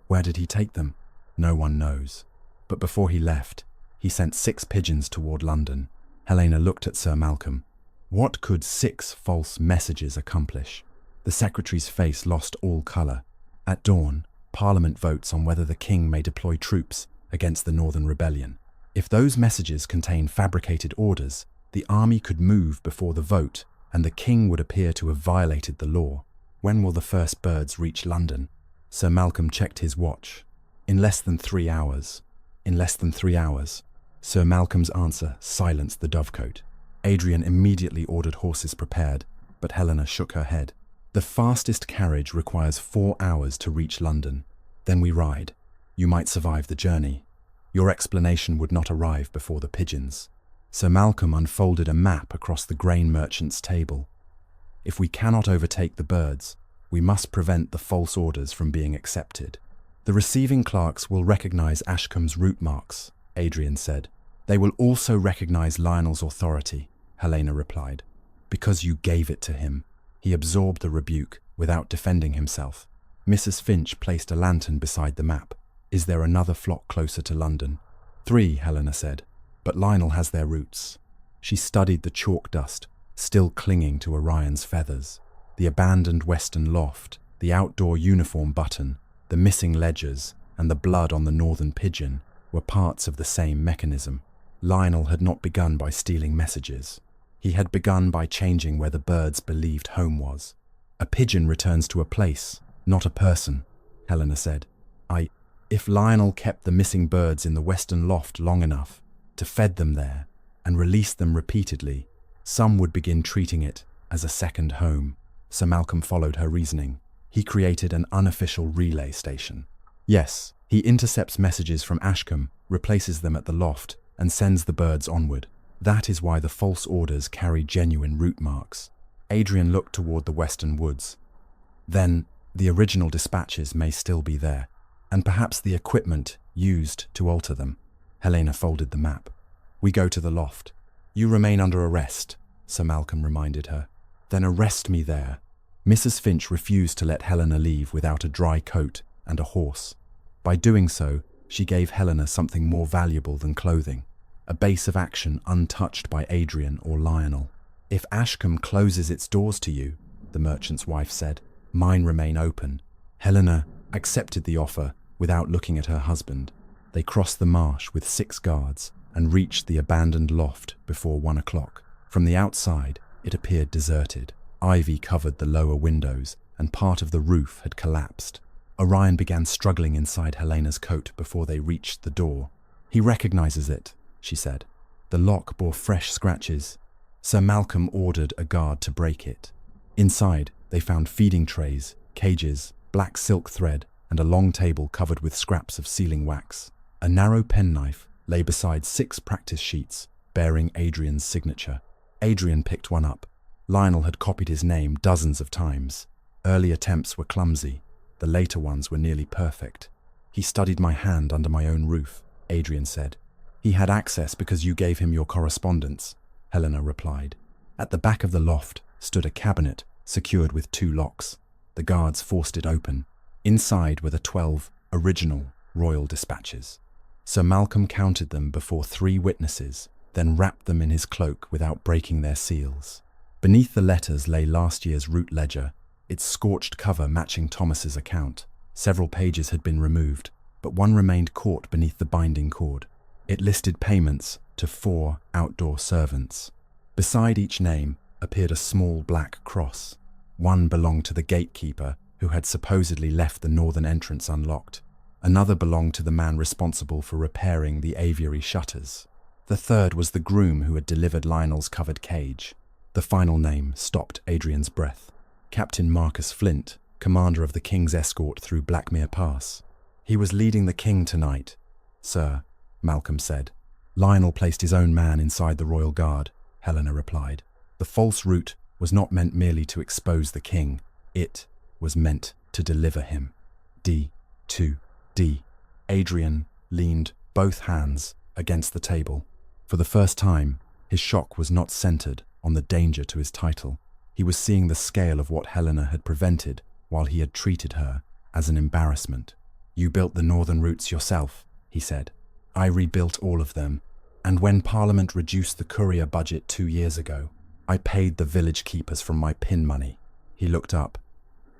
Where did he take them? No one knows. But before he left, he sent 6 pigeons toward London. Helena looked at Sir Malcolm. What could 6 false messages accomplish? The secretary's face lost all colour. At dawn, Parliament votes on whether the king may deploy troops against the Northern Rebellion. If those messages contain fabricated orders, the army could move before the vote, and the king would appear to have violated the law. When will the first birds reach London? Sir Malcolm checked his watch. In less than 3 hours. In less than 3 hours. Sir Malcolm's answer silenced the dovecote. Adrian immediately ordered horses prepared, but Helena shook her head. The fastest carriage requires 4 hours to reach London. Then we ride. You might survive the journey. Your explanation would not arrive before the pigeons. Sir Malcolm unfolded a map across the grain merchant's table. If we cannot overtake the birds, we must prevent the false orders from being accepted. The receiving clerks will recognize Ashcombe's route marks, Adrian said. They will also recognize Lionel's authority, Helena replied. Because you gave it to him. He absorbed the rebuke without defending himself. Mrs. Finch placed a lantern beside the map. Is there another flock closer to London? 3, Helena said, but Lionel has their routes. She studied the chalk dust, still clinging to Orion's feathers, the abandoned western loft, the outdoor uniform button, the missing ledgers, and the blood on the northern pigeon. were parts of the same mechanism. Lionel had not begun by stealing messages. He had begun by changing where the birds believed home was. A pigeon returns to a place, not a person, Helena said. If Lionel kept the missing birds in the western loft long enough to fed them there and release them repeatedly, some would begin treating it as a second home. Sir Malcolm followed her reasoning. He created an unofficial relay station. Yes, he intercepts messages from Ashcombe, replaces them at the loft, and sends the birds onward. That is why the false orders carry genuine route marks. Adrian looked toward the western woods. Then, the original dispatches may still be there, and perhaps the equipment used to alter them. Helena folded the map. We go to the loft. You remain under arrest, Sir Malcolm reminded her. Then arrest me there. Mrs. Finch refused to let Helena leave without a dry coat and a horse. By doing so, she gave Helena something more valuable than clothing, a base of action untouched by Adrian or Lionel. If Ashcombe closes its doors to you, the merchant's wife said, mine remain open. Helena accepted the offer without looking at her husband. They crossed the marsh with 6 guards and reached the abandoned loft before 1 o'clock. From the outside, it appeared deserted. Ivy covered the lower windows, and part of the roof had collapsed. Orion began struggling inside Helena's coat before they reached the door. He recognizes it, she said. The lock bore fresh scratches. Sir Malcolm ordered a guard to break it. Inside, they found feeding trays, cages, black silk thread, and a long table covered with scraps of sealing wax. A narrow penknife lay beside 6 practice sheets, bearing Adrian's signature. Adrian picked one up. Lionel had copied his name dozens of times. Early attempts were clumsy. The later ones were nearly perfect. He studied my hand under my own roof, Adrian said. He had access because you gave him your correspondence, Helena replied. At the back of the loft stood a cabinet secured with 2 locks. The guards forced it open. Inside were the 12 original royal dispatches. Sir Malcolm counted them before 3 witnesses, then wrapped them in his cloak without breaking their seals. Beneath the letters lay last year's route ledger, its scorched cover matching Thomas's account. Several pages had been removed, but one remained caught beneath the binding cord. It listed payments to 4 outdoor servants. Beside each name appeared a small black cross. One belonged to the gatekeeper, who had supposedly left the northern entrance unlocked. Another belonged to the man responsible for repairing the aviary shutters. The third was the groom who had delivered Lionel's covered cage. The final name stopped Adrian's breath. Captain Marcus Flint, commander of the King's escort through Blackmere Pass. He was leading the King tonight, sir, Malcolm said. Lionel placed his own man inside the Royal Guard, Helena replied. The false route was not meant merely to expose the King. It was meant to deliver him. D. Adrian leaned both hands against the table. For the first time, his shock was not centered on the danger to his title. He was seeing the scale of what Helena had prevented while he had treated her as an embarrassment. You built the northern routes yourself, he said. I rebuilt all of them, and when Parliament reduced the courier budget 2 years ago, I paid the village keepers from my pin money. He looked up.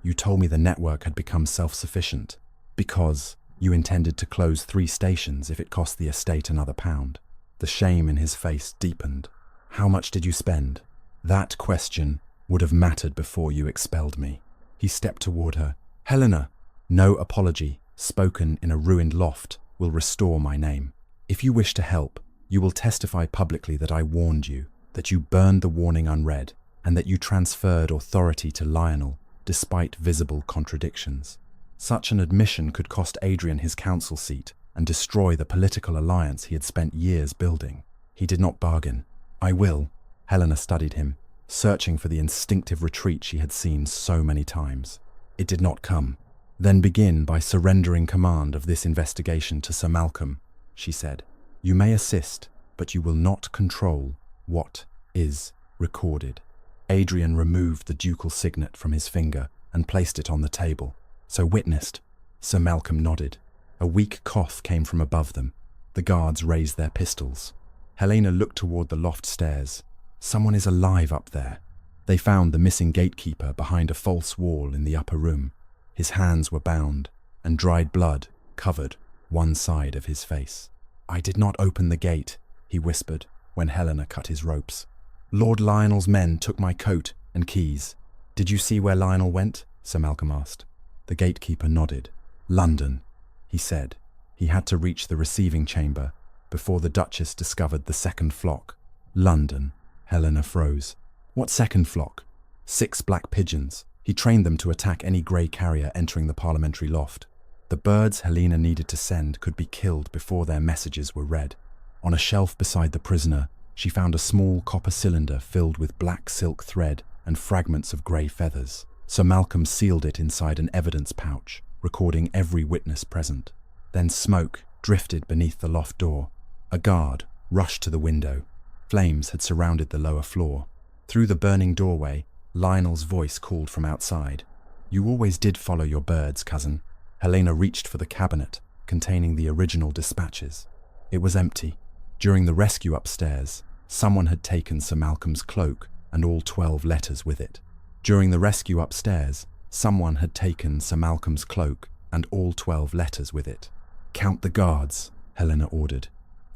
You told me the network had become self-sufficient because you intended to close 3 stations if it cost the estate another £1. The shame in his face deepened. How much did you spend? That question would have mattered before you expelled me. He stepped toward her. Helena, no apology, spoken in a ruined loft, will restore my name. If you wish to help, you will testify publicly that I warned you, that you burned the warning unread, and that you transferred authority to Lionel, despite visible contradictions. Such an admission could cost Adrian his council seat and destroy the political alliance he had spent years building. He did not bargain. I will. Helena studied him, searching for the instinctive retreat she had seen so many times. It did not come. Then begin by surrendering command of this investigation to Sir Malcolm, she said. You may assist, but you will not control what is recorded. Adrian removed the ducal signet from his finger and placed it on the table. So witnessed. Sir Malcolm nodded. A weak cough came from above them. The guards raised their pistols. Helena looked toward the loft stairs. Someone is alive up there. They found the missing gatekeeper behind a false wall in the upper room. His hands were bound, and dried blood covered one side of his face. I did not open the gate, he whispered when Helena cut his ropes. Lord Lionel's men took my coat and keys. Did you see where Lionel went? Sir Malcolm asked. The gatekeeper nodded. London, he said. He had to reach the receiving chamber before the Duchess discovered the second flock. London, Helena froze. What second flock? 6 black pigeons. He trained them to attack any grey carrier entering the parliamentary loft. The birds Helena needed to send could be killed before their messages were read. On a shelf beside the prisoner, she found a small copper cylinder filled with black silk thread and fragments of grey feathers. Sir Malcolm sealed it inside an evidence pouch, recording every witness present. Then smoke drifted beneath the loft door. A guard rushed to the window. Flames had surrounded the lower floor. Through the burning doorway, Lionel's voice called from outside. You always did follow your birds, cousin. Helena reached for the cabinet containing the original dispatches. It was empty. During the rescue upstairs, someone had taken Sir Malcolm's cloak and all 12 letters with it. During the rescue upstairs, someone had taken Sir Malcolm's cloak and all 12 letters with it. Count the guards, Helena ordered.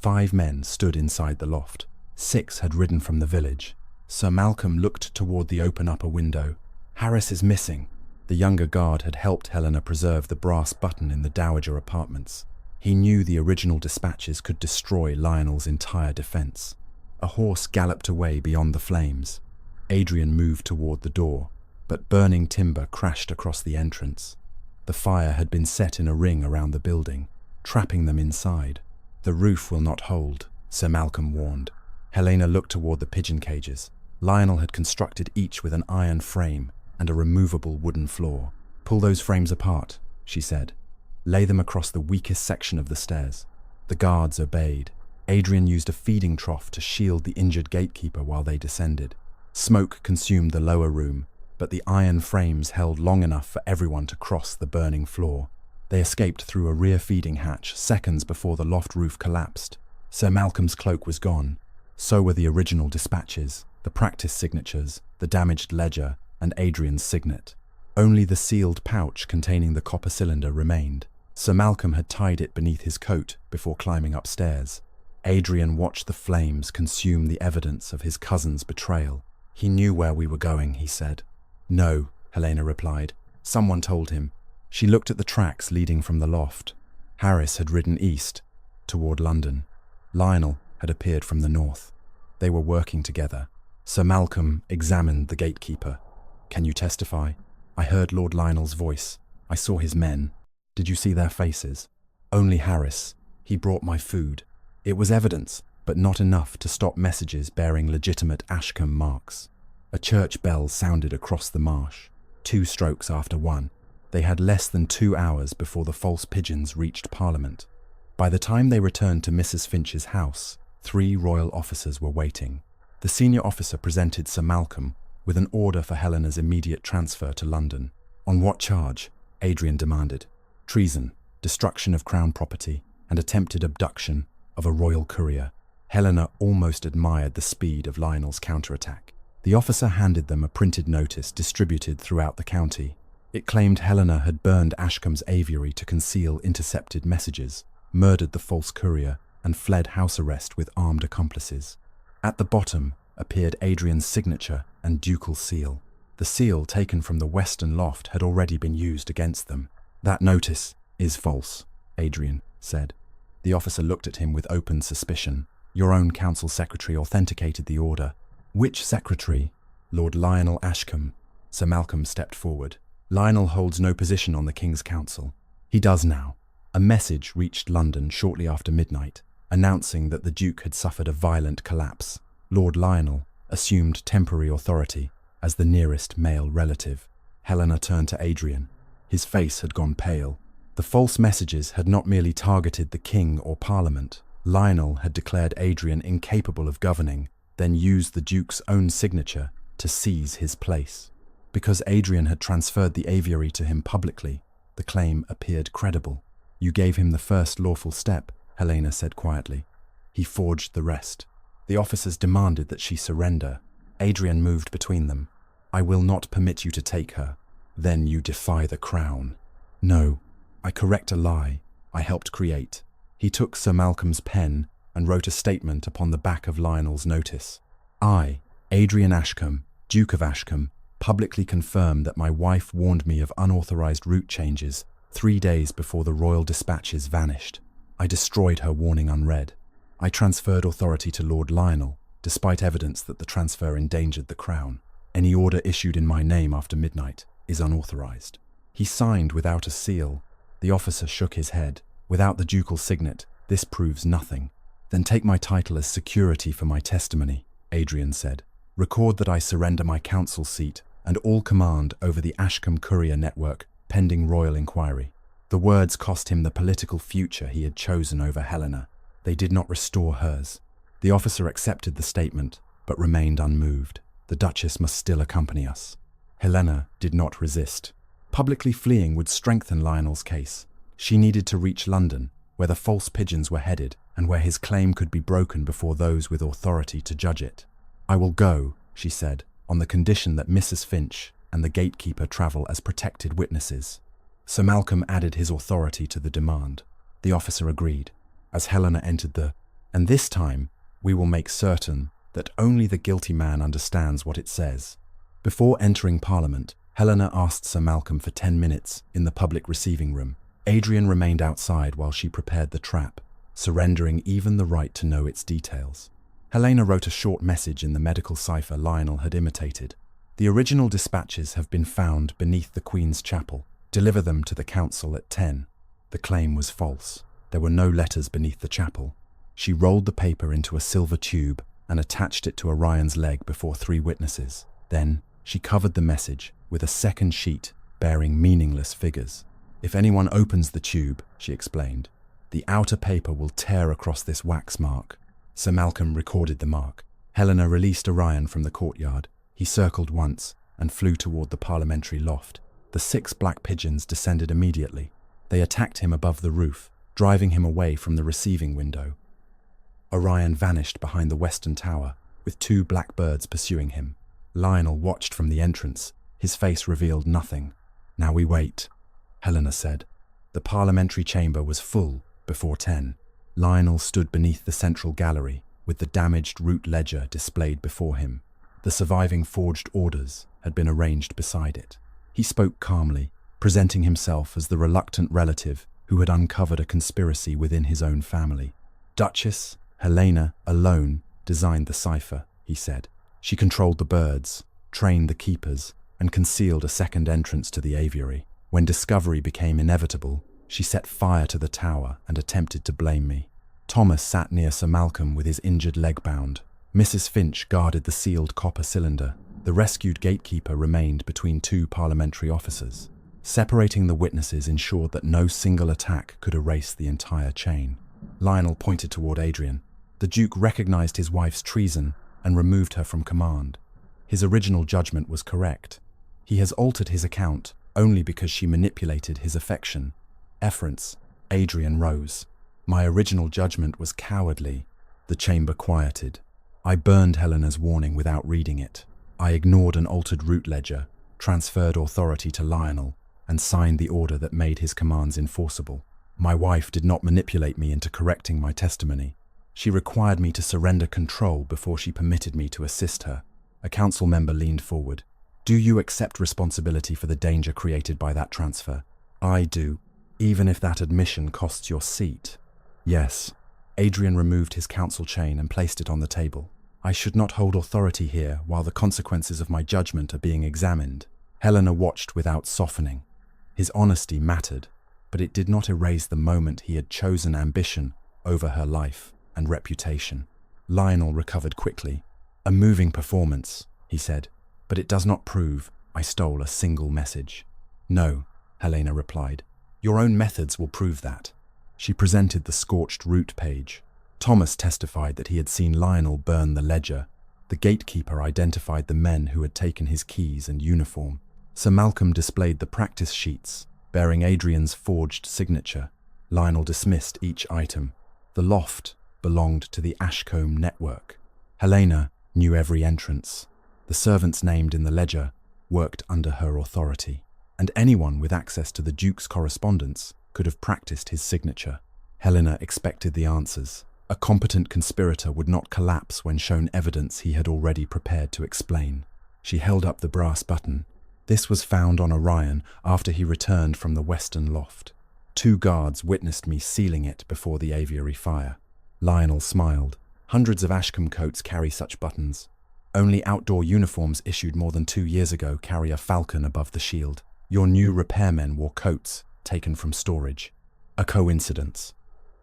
5 men stood inside the loft. 6 had ridden from the village. Sir Malcolm looked toward the open upper window. Harris is missing. The younger guard had helped Helena preserve the brass button in the Dowager apartments. He knew the original dispatches could destroy Lionel's entire defense. A horse galloped away beyond the flames. Adrian moved toward the door, but burning timber crashed across the entrance. The fire had been set in a ring around the building, trapping them inside. The roof will not hold, Sir Malcolm warned. Helena looked toward the pigeon cages. Lionel had constructed each with an iron frame and a removable wooden floor. Pull those frames apart, she said. Lay them across the weakest section of the stairs. The guards obeyed. Adrian used a feeding trough to shield the injured gatekeeper while they descended. Smoke consumed the lower room, but the iron frames held long enough for everyone to cross the burning floor. They escaped through a rear feeding hatch seconds before the loft roof collapsed. Sir Malcolm's cloak was gone. So were the original dispatches, the practice signatures, the damaged ledger, and Adrian's signet. Only the sealed pouch containing the copper cylinder remained. Sir Malcolm had tied it beneath his coat before climbing upstairs. Adrian watched the flames consume the evidence of his cousin's betrayal. He knew where we were going, he said. No, Helena replied. Someone told him. She looked at the tracks leading from the loft. Harris had ridden east, toward London. Lionel had appeared from the north. They were working together. Sir Malcolm examined the gatekeeper. Can you testify? I heard Lord Lionel's voice. I saw his men. Did you see their faces? Only Harris. He brought my food. It was evidence, but not enough to stop messages bearing legitimate Ashcombe marks. A church bell sounded across the marsh. 2 strokes after 1. They had less than 2 hours before the false pigeons reached Parliament. By the time they returned to Mrs. Finch's house, 3 royal officers were waiting. The senior officer presented Sir Malcolm with an order for Helena's immediate transfer to London. On what charge? Adrian demanded. Treason, destruction of crown property, and attempted abduction of a royal courier. Helena almost admired the speed of Lionel's counterattack. The officer handed them a printed notice distributed throughout the county. It claimed Helena had burned Ashcombe's aviary to conceal intercepted messages, murdered the false courier, and fled house arrest with armed accomplices. At the bottom appeared Adrian's signature and ducal seal. The seal taken from the western loft had already been used against them. That notice is false, Adrian said. The officer looked at him with open suspicion. Your own council secretary authenticated the order. Which secretary? Lord Lionel Ashcombe. Sir Malcolm stepped forward. Lionel holds no position on the King's Council. He does now. A message reached London shortly after midnight, announcing that the Duke had suffered a violent collapse. Lord Lionel assumed temporary authority as the nearest male relative. Helena turned to Adrian. His face had gone pale. The false messages had not merely targeted the King or Parliament. Lionel had declared Adrian incapable of governing, then used the Duke's own signature to seize his place. Because Adrian had transferred the aviary to him publicly, the claim appeared credible. You gave him the first lawful step, Helena said quietly. He forged the rest. The officers demanded that she surrender. Adrian moved between them. I will not permit you to take her. Then you defy the crown. No, I correct a lie I helped create. He took Sir Malcolm's pen and wrote a statement upon the back of Lionel's notice. I, Adrian Ashcombe, Duke of Ashcombe, publicly confirm that my wife warned me of unauthorized route changes 3 days before the royal dispatches vanished. I destroyed her warning unread. I transferred authority to Lord Lionel, despite evidence that the transfer endangered the crown. Any order issued in my name after midnight is unauthorized. He signed without a seal. The officer shook his head. Without the ducal signet, this proves nothing. Then take my title as security for my testimony, Adrian said. Record that I surrender my council seat and all command over the Ashcombe courier network pending royal inquiry. The words cost him the political future he had chosen over Helena. They did not restore hers. The officer accepted the statement, but remained unmoved. The Duchess must still accompany us. Helena did not resist. Publicly fleeing would strengthen Lionel's case. She needed to reach London, where the false pigeons were headed, and where his claim could be broken before those with authority to judge it. I will go, she said, on the condition that Mrs. Finch and the gatekeeper travel as protected witnesses. Sir Malcolm added his authority to the demand. The officer agreed, as Helena entered and this time we will make certain that only the guilty man understands what it says. Before entering Parliament, Helena asked Sir Malcolm for 10 minutes in the public receiving room. Adrian remained outside while she prepared the trap, surrendering even the right to know its details. Helena wrote a short message in the medical cipher Lionel had imitated. The original dispatches have been found beneath the Queen's chapel. Deliver them to the council at 10. The claim was false. There were no letters beneath the chapel. She rolled the paper into a silver tube and attached it to Orion's leg before 3 witnesses. Then she covered the message with a second sheet bearing meaningless figures. If anyone opens the tube, she explained, the outer paper will tear across this wax mark. Sir Malcolm recorded the mark. Helena released Orion from the courtyard. He circled once and flew toward the parliamentary loft. The 6 black pigeons descended immediately. They attacked him above the roof, driving him away from the receiving window. Orion vanished behind the western tower, with 2 black birds pursuing him. Lionel watched from the entrance. His face revealed nothing. Now we wait, Helena said. The parliamentary chamber was full before 10. Lionel stood beneath the central gallery, with the damaged route ledger displayed before him. The surviving forged orders had been arranged beside it. He spoke calmly, presenting himself as the reluctant relative who had uncovered a conspiracy within his own family. Duchess Helena alone designed the cipher, he said. She controlled the birds, trained the keepers, and concealed a second entrance to the aviary. When discovery became inevitable, she set fire to the tower and attempted to blame me. Thomas sat near Sir Malcolm with his injured leg bound. Mrs. Finch guarded the sealed copper cylinder. The rescued gatekeeper remained between 2 parliamentary officers. Separating the witnesses ensured that no single attack could erase the entire chain. Lionel pointed toward Adrian. The Duke recognized his wife's treason and removed her from command. His original judgment was correct. He has altered his account only because she manipulated his affection. Efference, Adrian rose. My original judgment was cowardly. The chamber quieted. I burned Helena's warning without reading it. I ignored an altered route ledger, transferred authority to Lionel, and signed the order that made his commands enforceable. My wife did not manipulate me into correcting my testimony. She required me to surrender control before she permitted me to assist her. A council member leaned forward. Do you accept responsibility for the danger created by that transfer? I do, even if that admission costs your seat. Yes. Adrian removed his council chain and placed it on the table. I should not hold authority here while the consequences of my judgment are being examined. Helena watched without softening. His honesty mattered, but it did not erase the moment he had chosen ambition over her life and reputation. Lionel recovered quickly. A moving performance, he said, but it does not prove I stole a single message. No, Helena replied. Your own methods will prove that. She presented the scorched route page. Thomas testified that he had seen Lionel burn the ledger. The gatekeeper identified the men who had taken his keys and uniform. Sir Malcolm displayed the practice sheets, bearing Adrian's forged signature. Lionel dismissed each item. The loft belonged to the Ashcombe network. Helena knew every entrance. The servants named in the ledger worked under her authority, and anyone with access to the Duke's correspondence could have practiced his signature. Helena expected the answers. A competent conspirator would not collapse when shown evidence he had already prepared to explain. She held up the brass button. This was found on Orion after he returned from the western loft. 2 guards witnessed me sealing it before the aviary fire. Lionel smiled. Hundreds of Ashcombe coats carry such buttons. Only outdoor uniforms issued more than 2 years ago carry a falcon above the shield. Your new repairmen wore coats taken from storage. A coincidence.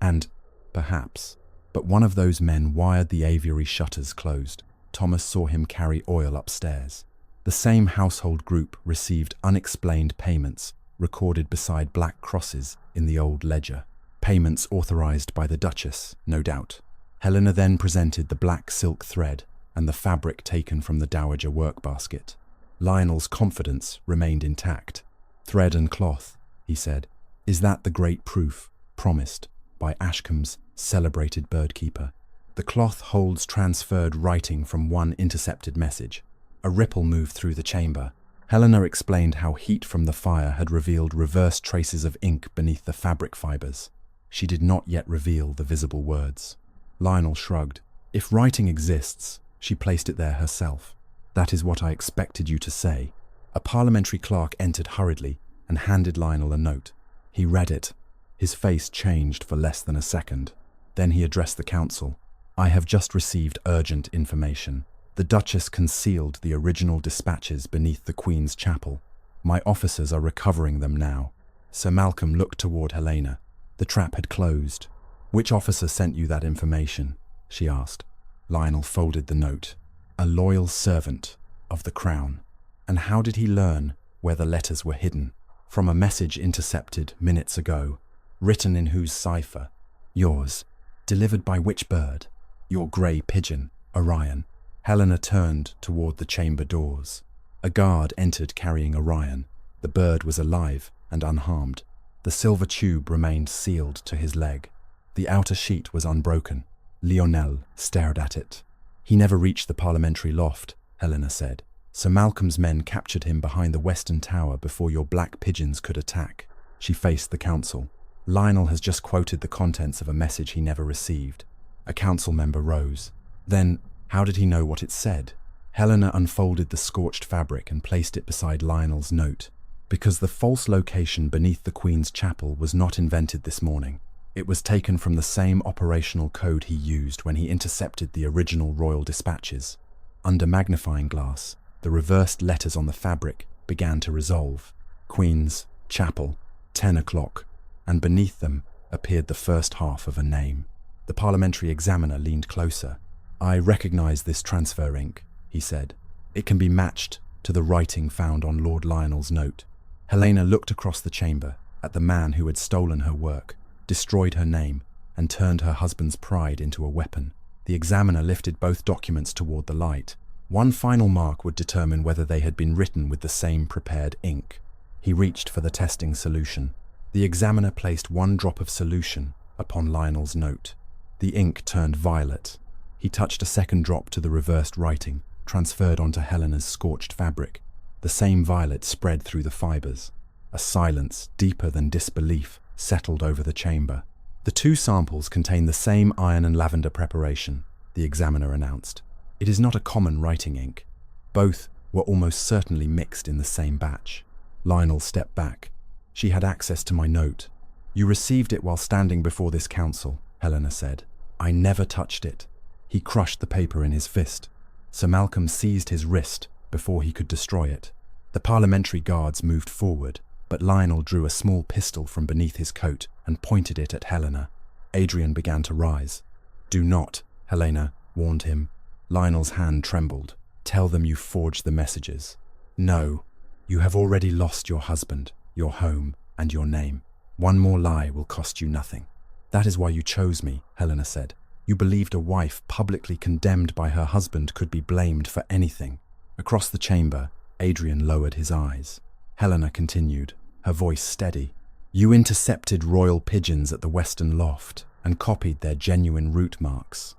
And, perhaps, but one of those men wired the aviary shutters closed. Thomas saw him carry oil upstairs. The same household group received unexplained payments recorded beside black crosses in the old ledger. Payments authorized by the Duchess, no doubt. Helena then presented the black silk thread and the fabric taken from the dowager workbasket. Lionel's confidence remained intact. Thread and cloth, he said. Is that the great proof promised by Ashcombe's celebrated birdkeeper? The cloth holds transferred writing from one intercepted message. A ripple moved through the chamber. Helena explained how heat from the fire had revealed reverse traces of ink beneath the fabric fibers. She did not yet reveal the visible words. Lionel shrugged. If writing exists, she placed it there herself. That is what I expected you to say. A parliamentary clerk entered hurriedly and handed Lionel a note. He read it. His face changed for less than a second. Then he addressed the council. I have just received urgent information. The Duchess concealed the original dispatches beneath the Queen's chapel. My officers are recovering them now. Sir Malcolm looked toward Helena. The trap had closed. Which officer sent you that information? She asked. Lionel folded the note. A loyal servant of the Crown. And how did he learn where the letters were hidden? From a message intercepted minutes ago. Written in whose cipher? Yours. Delivered by which bird? Your grey pigeon, Orion. Helena turned toward the chamber doors. A guard entered carrying Orion. The bird was alive and unharmed. The silver tube remained sealed to his leg. The outer sheet was unbroken. Lionel stared at it. He never reached the parliamentary loft, Helena said. Sir Malcolm's men captured him behind the western tower before your black pigeons could attack. She faced the council. Lionel has just quoted the contents of a message he never received. A council member rose. Then, how did he know what it said? Helena unfolded the scorched fabric and placed it beside Lionel's note. Because the false location beneath the Queen's chapel was not invented this morning. It was taken from the same operational code he used when he intercepted the original royal dispatches. Under magnifying glass, the reversed letters on the fabric began to resolve. Queen's chapel, 10 o'clock, and beneath them appeared the first half of a name. The parliamentary examiner leaned closer. I recognize this transfer ink, he said. It can be matched to the writing found on Lord Lionel's note. Helena looked across the chamber at the man who had stolen her work, destroyed her name, and turned her husband's pride into a weapon. The examiner lifted both documents toward the light. One final mark would determine whether they had been written with the same prepared ink. He reached for the testing solution. The examiner placed 1 drop of solution upon Lionel's note. The ink turned violet. He touched a second drop to the reversed writing, transferred onto Helena's scorched fabric. The same violet spread through the fibers. A silence, deeper than disbelief, settled over the chamber. The 2 samples contain the same iron and lavender preparation, the examiner announced. It is not a common writing ink. Both were almost certainly mixed in the same batch. Lionel stepped back. She had access to my note. You received it while standing before this council, Helena said. I never touched it. He crushed the paper in his fist. Sir Malcolm seized his wrist before he could destroy it. The parliamentary guards moved forward, but Lionel drew a small pistol from beneath his coat and pointed it at Helena. Adrian began to rise. Do not, Helena warned him. Lionel's hand trembled. Tell them you forged the messages. No, you have already lost your husband, your home, and your name. One more lie will cost you nothing. That is why you chose me, Helena said. You believed a wife publicly condemned by her husband could be blamed for anything. Across the chamber, Adrian lowered his eyes. Helena continued, her voice steady. You intercepted royal pigeons at the western loft and copied their genuine route marks.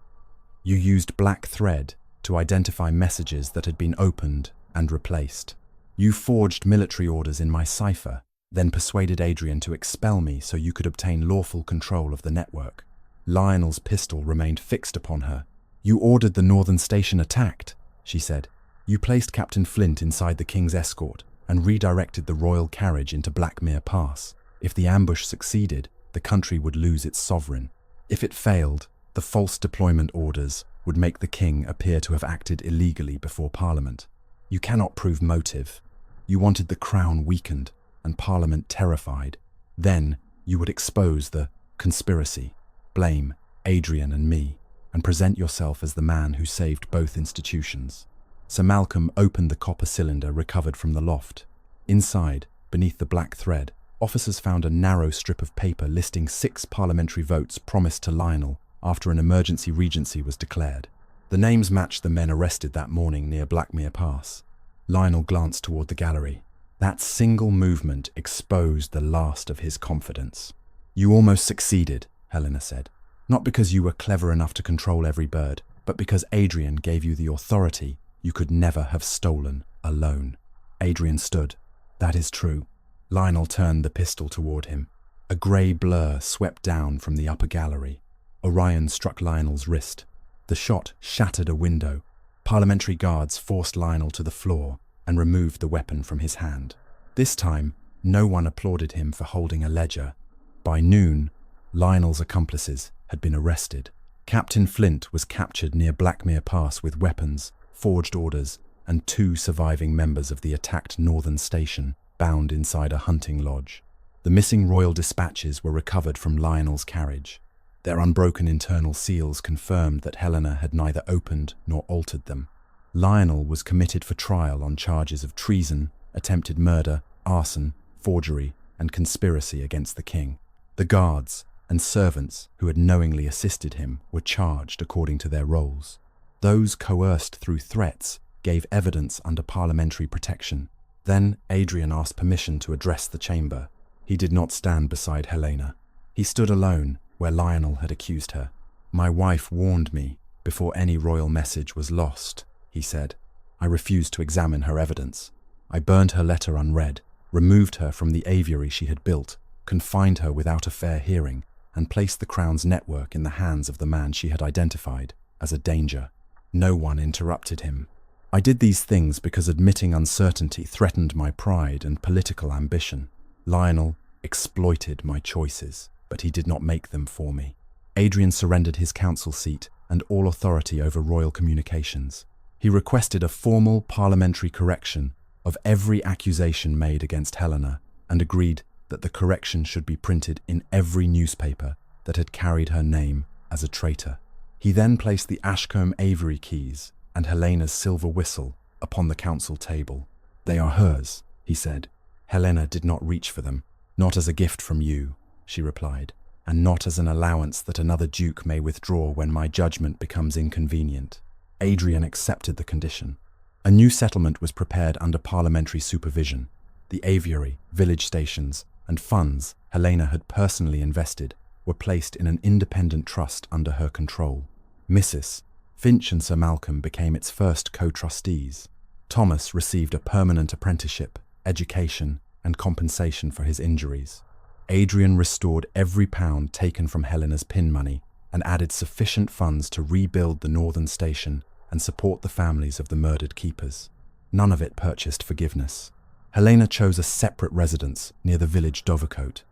You used black thread to identify messages that had been opened and replaced. You forged military orders in my cipher, then persuaded Adrian to expel me so you could obtain lawful control of the network. Lionel's pistol remained fixed upon her. You ordered the northern station attacked, she said. You placed Captain Flint inside the king's escort and redirected the royal carriage into Blackmere Pass. If the ambush succeeded, the country would lose its sovereign. If it failed, the false deployment orders would make the king appear to have acted illegally before Parliament. You cannot prove motive. You wanted the crown weakened and Parliament terrified. Then you would expose the conspiracy, blame Adrian and me, and present yourself as the man who saved both institutions. Sir Malcolm opened the copper cylinder recovered from the loft. Inside, beneath the black thread, officers found a narrow strip of paper listing 6 parliamentary votes promised to Lionel after an emergency regency was declared. The names matched the men arrested that morning near Blackmere Pass. Lionel glanced toward the gallery. That single movement exposed the last of his confidence. You almost succeeded, Helena said. Not because you were clever enough to control every bird, but because Adrian gave you the authority you could never have stolen alone. Adrian stood. That is true. Lionel turned the pistol toward him. A grey blur swept down from the upper gallery. Orion struck Lionel's wrist. The shot shattered a window. Parliamentary guards forced Lionel to the floor and removed the weapon from his hand. This time, no one applauded him for holding a ledger. By noon, Lionel's accomplices had been arrested. Captain Flint was captured near Blackmere Pass with weapons, forged orders, and 2 surviving members of the attacked northern station, bound inside a hunting lodge. The missing royal dispatches were recovered from Lionel's carriage. Their unbroken internal seals confirmed that Helena had neither opened nor altered them. Lionel was committed for trial on charges of treason, attempted murder, arson, forgery, and conspiracy against the king. The guards and servants who had knowingly assisted him were charged according to their roles. Those coerced through threats gave evidence under parliamentary protection. Then Adrian asked permission to address the chamber. He did not stand beside Helena. He stood alone where Lionel had accused her. My wife warned me before any royal message was lost, he said. I refused to examine her evidence. I burned her letter unread, removed her from the aviary she had built, confined her without a fair hearing, and placed the crown's network in the hands of the man she had identified as a danger. No one interrupted him. I did these things because admitting uncertainty threatened my pride and political ambition. Lionel exploited my choices, but he did not make them for me. Adrian surrendered his council seat and all authority over royal communications. He requested a formal parliamentary correction of every accusation made against Helena and agreed that the correction should be printed in every newspaper that had carried her name as a traitor. He then placed the Ashcombe Aviary keys and Helena's silver whistle upon the council table. They are hers, he said. Helena did not reach for them. Not as a gift from you, she replied, and not as an allowance that another duke may withdraw when my judgment becomes inconvenient. Adrian accepted the condition. A new settlement was prepared under parliamentary supervision. The aviary, village stations, and funds Helena had personally invested were placed in an independent trust under her control. Mrs. Finch and Sir Malcolm became its first co-trustees. Thomas received a permanent apprenticeship, education, and compensation for his injuries. Adrian restored every pound taken from Helena's pin money and added sufficient funds to rebuild the northern station and support the families of the murdered keepers. None of it purchased forgiveness. Helena chose a separate residence near the village Dovercote.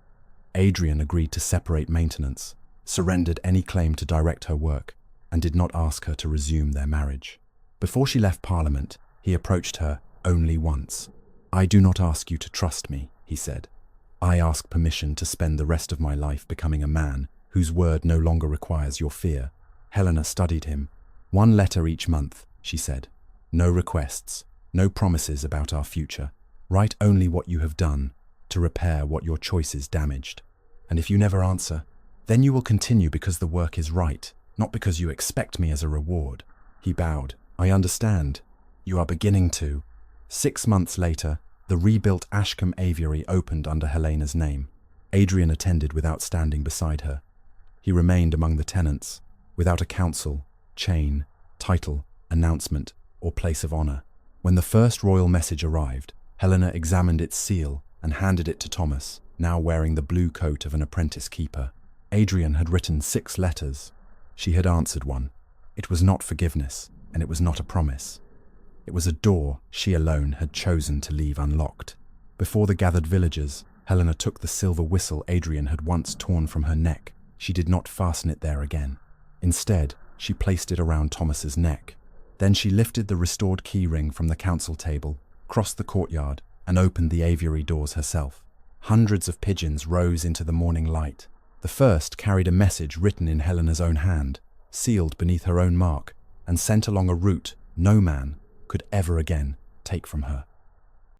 Adrian agreed to separate maintenance, surrendered any claim to direct her work, and did not ask her to resume their marriage. Before she left Parliament, he approached her only once. I do not ask you to trust me, he said. I ask permission to spend the rest of my life becoming a man whose word no longer requires your fear. Helena studied him. 1 letter each month, she said. No requests, no promises about our future. Write only what you have done to repair what your choices damaged. And if you never answer, then you will continue because the work is right, not because you expect me as a reward. He bowed. I understand. You are beginning to. 6 months later, the rebuilt Ashcombe Aviary opened under Helena's name. Adrian attended without standing beside her. He remained among the tenants, without a council, chain, title, announcement, or place of honour. When the first royal message arrived, Helena examined its seal and handed it to Thomas, now wearing the blue coat of an apprentice keeper. Adrian had written 6 letters. She had answered one. It was not forgiveness, and it was not a promise. It was a door she alone had chosen to leave unlocked. Before the gathered villagers, Helena took the silver whistle Adrian had once torn from her neck. She did not fasten it there again. Instead, she placed it around Thomas's neck. Then she lifted the restored keyring from the council table, crossed the courtyard, and opened the aviary doors herself. Hundreds of pigeons rose into the morning light. The first carried a message written in Helena's own hand, sealed beneath her own mark, and sent along a route no man could ever again take from her.